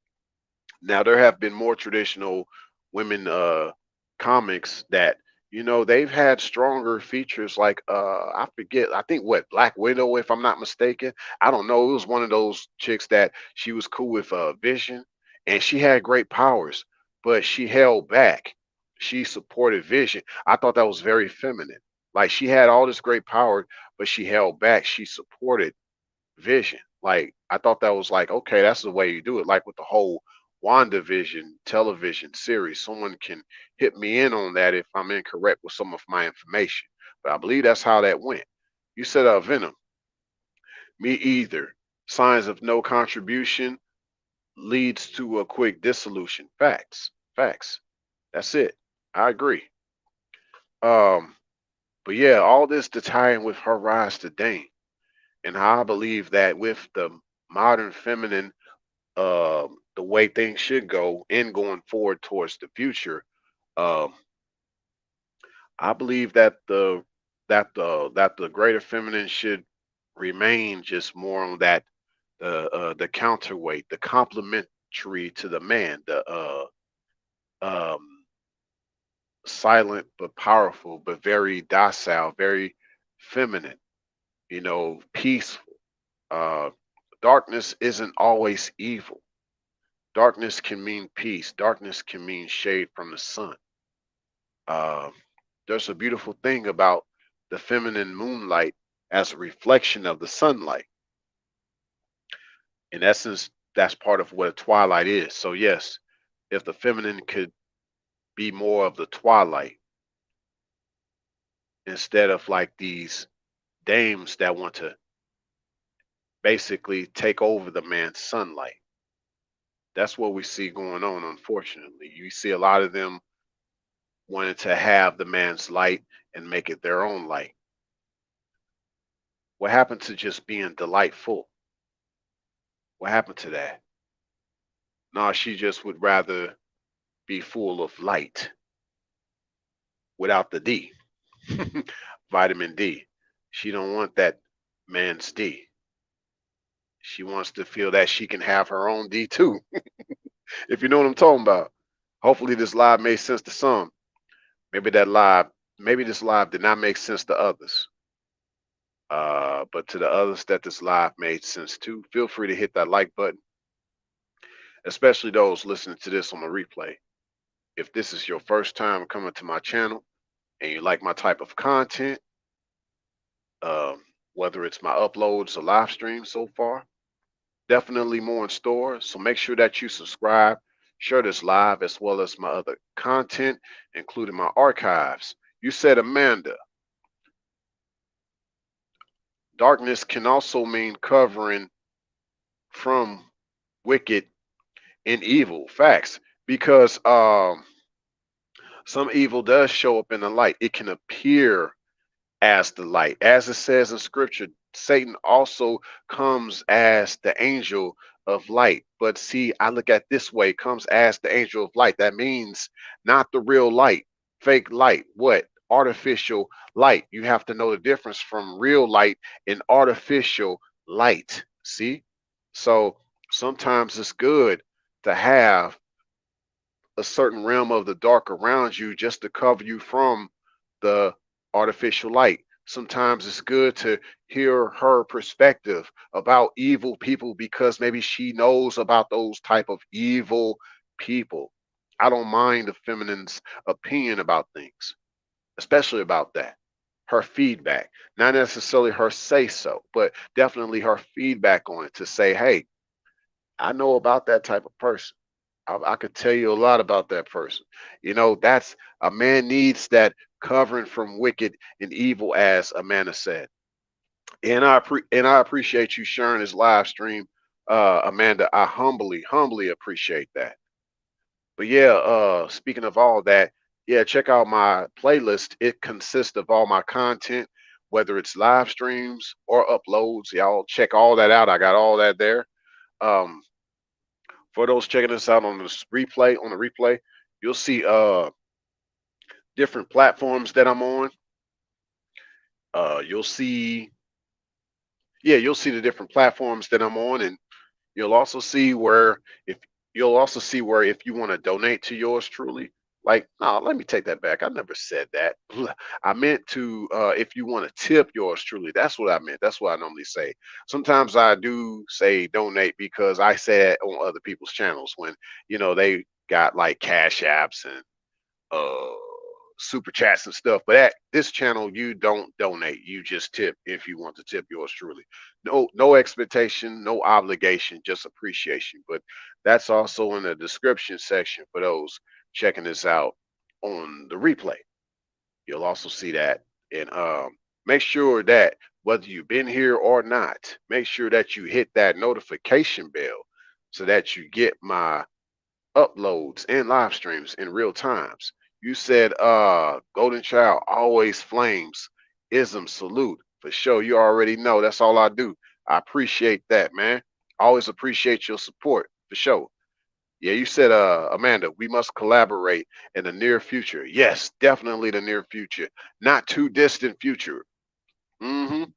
S1: Now there have been more traditional women comics that they've had stronger features like I forget, I think what Black Widow, if I'm not mistaken. I don't know. It was one of those chicks that she was cool with Vision and she had great powers, but she held back. she supported vision. I thought that was very feminine. Like she had all this great power, but she held back. She supported vision. Like I thought that was like, okay, that's the way you do it. Like with the whole WandaVision television series. Someone can hit me in on that if I'm incorrect with some of my information. But I believe that's how that went. You said Venom. Me either. Signs of no contribution leads to a quick dissolution. Facts. Facts. That's it. I agree. Um, but yeah, all this to tie in with her rise to Dane. And how I believe that with the modern feminine, the way things should go in going forward towards the future, um, I believe that the greater feminine should remain just more on that the counterweight, the complementary to the man, the um, silent but powerful, but very docile, very feminine, peaceful. Uh, darkness isn't always evil. Darkness can mean peace. Darkness can mean shade from the sun. Uh, there's a beautiful thing about the feminine moonlight as a reflection of the sunlight. In essence, that's part of what a twilight is. So, yes, if the feminine could be more of the twilight instead of like these dames that want to basically take over the man's sunlight. That's what we see going on, unfortunately. You see a lot of them wanting to have the man's light and make it their own light. What happened to just being delightful? What happened to that? No, she just would rather be full of light without the D, vitamin D. She don't want that man's D. She wants to feel that she can have her own D too, if you know what I'm talking about. Hopefully this live made sense to some. Maybe this live did not make sense to others. But to the others that this live made sense to, feel free to hit that like button, especially those listening to this on the replay. If this is your first time coming to my channel and you like my type of content, um, whether it's my uploads or live streams so far, definitely more in store. So make sure that you subscribe, share this live as well as my other content, including my archives. You said, Amanda, darkness can also mean covering from wicked and evil. Facts. Because some evil does show up in the light. It can appear as the light. As it says in scripture, Satan also comes as the angel of light. But see, I look at this way, comes as the angel of light. That means not the real light, fake light. What? Artificial light. You have to know the difference from real light and artificial light. See? So sometimes it's good to have a certain realm of the dark around you just to cover you from the artificial light. Sometimes it's good to hear her perspective about evil people because maybe she knows about those type of evil people. I don't mind the feminine's opinion about things, especially about that. Her feedback, not necessarily her say so, but definitely her feedback on it to say, hey, I know about that type of person. I could tell you a lot about that person. That's a man needs that covering from wicked and evil, as Amanda said. And I appreciate you sharing this live stream, Amanda. I humbly appreciate that. But yeah, speaking of all that, yeah, check out my playlist. It consists of all my content, whether it's live streams or uploads. Y'all check all that out. I got all that there. Um, for those checking us out on the replay, you'll see different platforms that I'm on. You'll see, yeah, you'll see the different platforms that I'm on, and you'll also see where if if you want to donate to yours truly. Like, no, let me take that back. I never said that. I meant to if you want to tip yours truly. That's what I meant. That's what I normally say. Sometimes I do say donate because I say it on other people's channels when they got like cash apps and uh super chats and stuff. But at this channel, you don't donate. You just tip if you want to tip yours truly. No expectation, no obligation, just appreciation. But that's also in the description section for those checking this out on the replay. You'll also see that. And make sure that whether you've been here or not, make sure that you hit that notification bell so that you get my uploads and live streams in real times. You said Golden Child always flames. Ism salute. For sure. You already know. That's all I do. I appreciate that, man. Always appreciate your support. For sure. Yeah, you said Amanda, we must collaborate in the near future. Yes, definitely the near future. Not too distant future. Mm-hmm.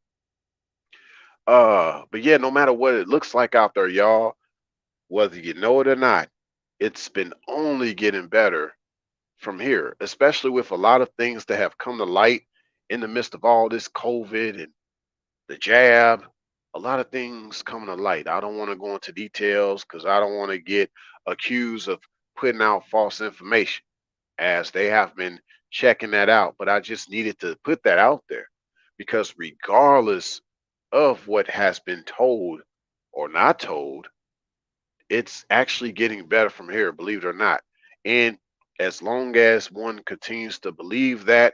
S1: But yeah, no matter what it looks like out there, y'all, whether you know it or not, it's been only getting better from here, especially with a lot of things that have come to light in the midst of all this COVID and the jab. A lot of things coming to light. I don't want to go into details because I don't want to get accused of putting out false information, as they have been checking that out. But I just needed to put that out there because regardless of what has been told or not told, it's actually getting better from here, believe it or not. And as long as one continues to believe that,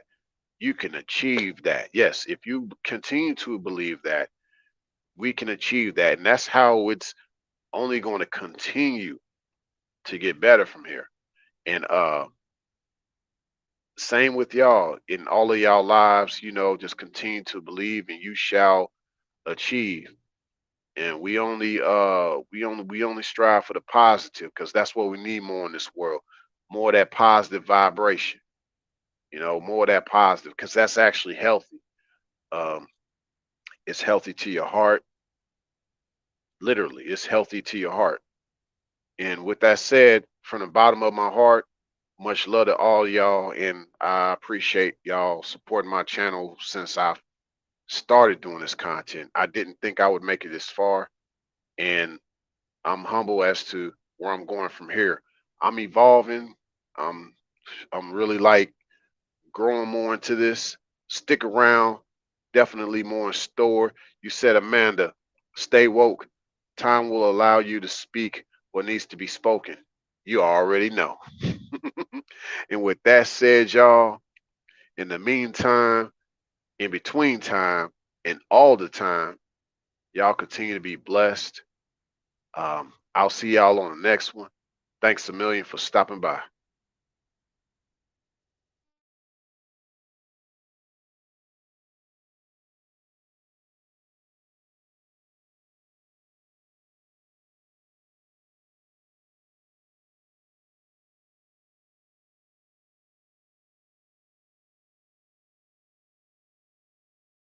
S1: you can achieve that. Yes, if you continue to believe that, we can achieve that. And that's how it's only going to continue to get better from here. And same with y'all in all of y'all lives, just continue to believe and you shall achieve. And we only strive for the positive because that's what we need more in this world. More of that positive vibration, more of that positive because that's actually healthy. Um, it's healthy to your heart. Literally, it's healthy to your heart. And with that said, from the bottom of my heart, much love to all y'all, and I appreciate y'all supporting my channel since I started doing this content. I didn't think I would make it this far, and I'm humble as to where I'm going from here. I'm evolving. I'm I'm really like growing more into this. Stick around. Definitely more in store. You said, Amanda, stay woke. Time will allow you to speak what needs to be spoken. You already know. And with that said, y'all, in the meantime, in between time, and all the time, y'all continue to be blessed. I'll see y'all on the next one. Thanks a million for stopping by.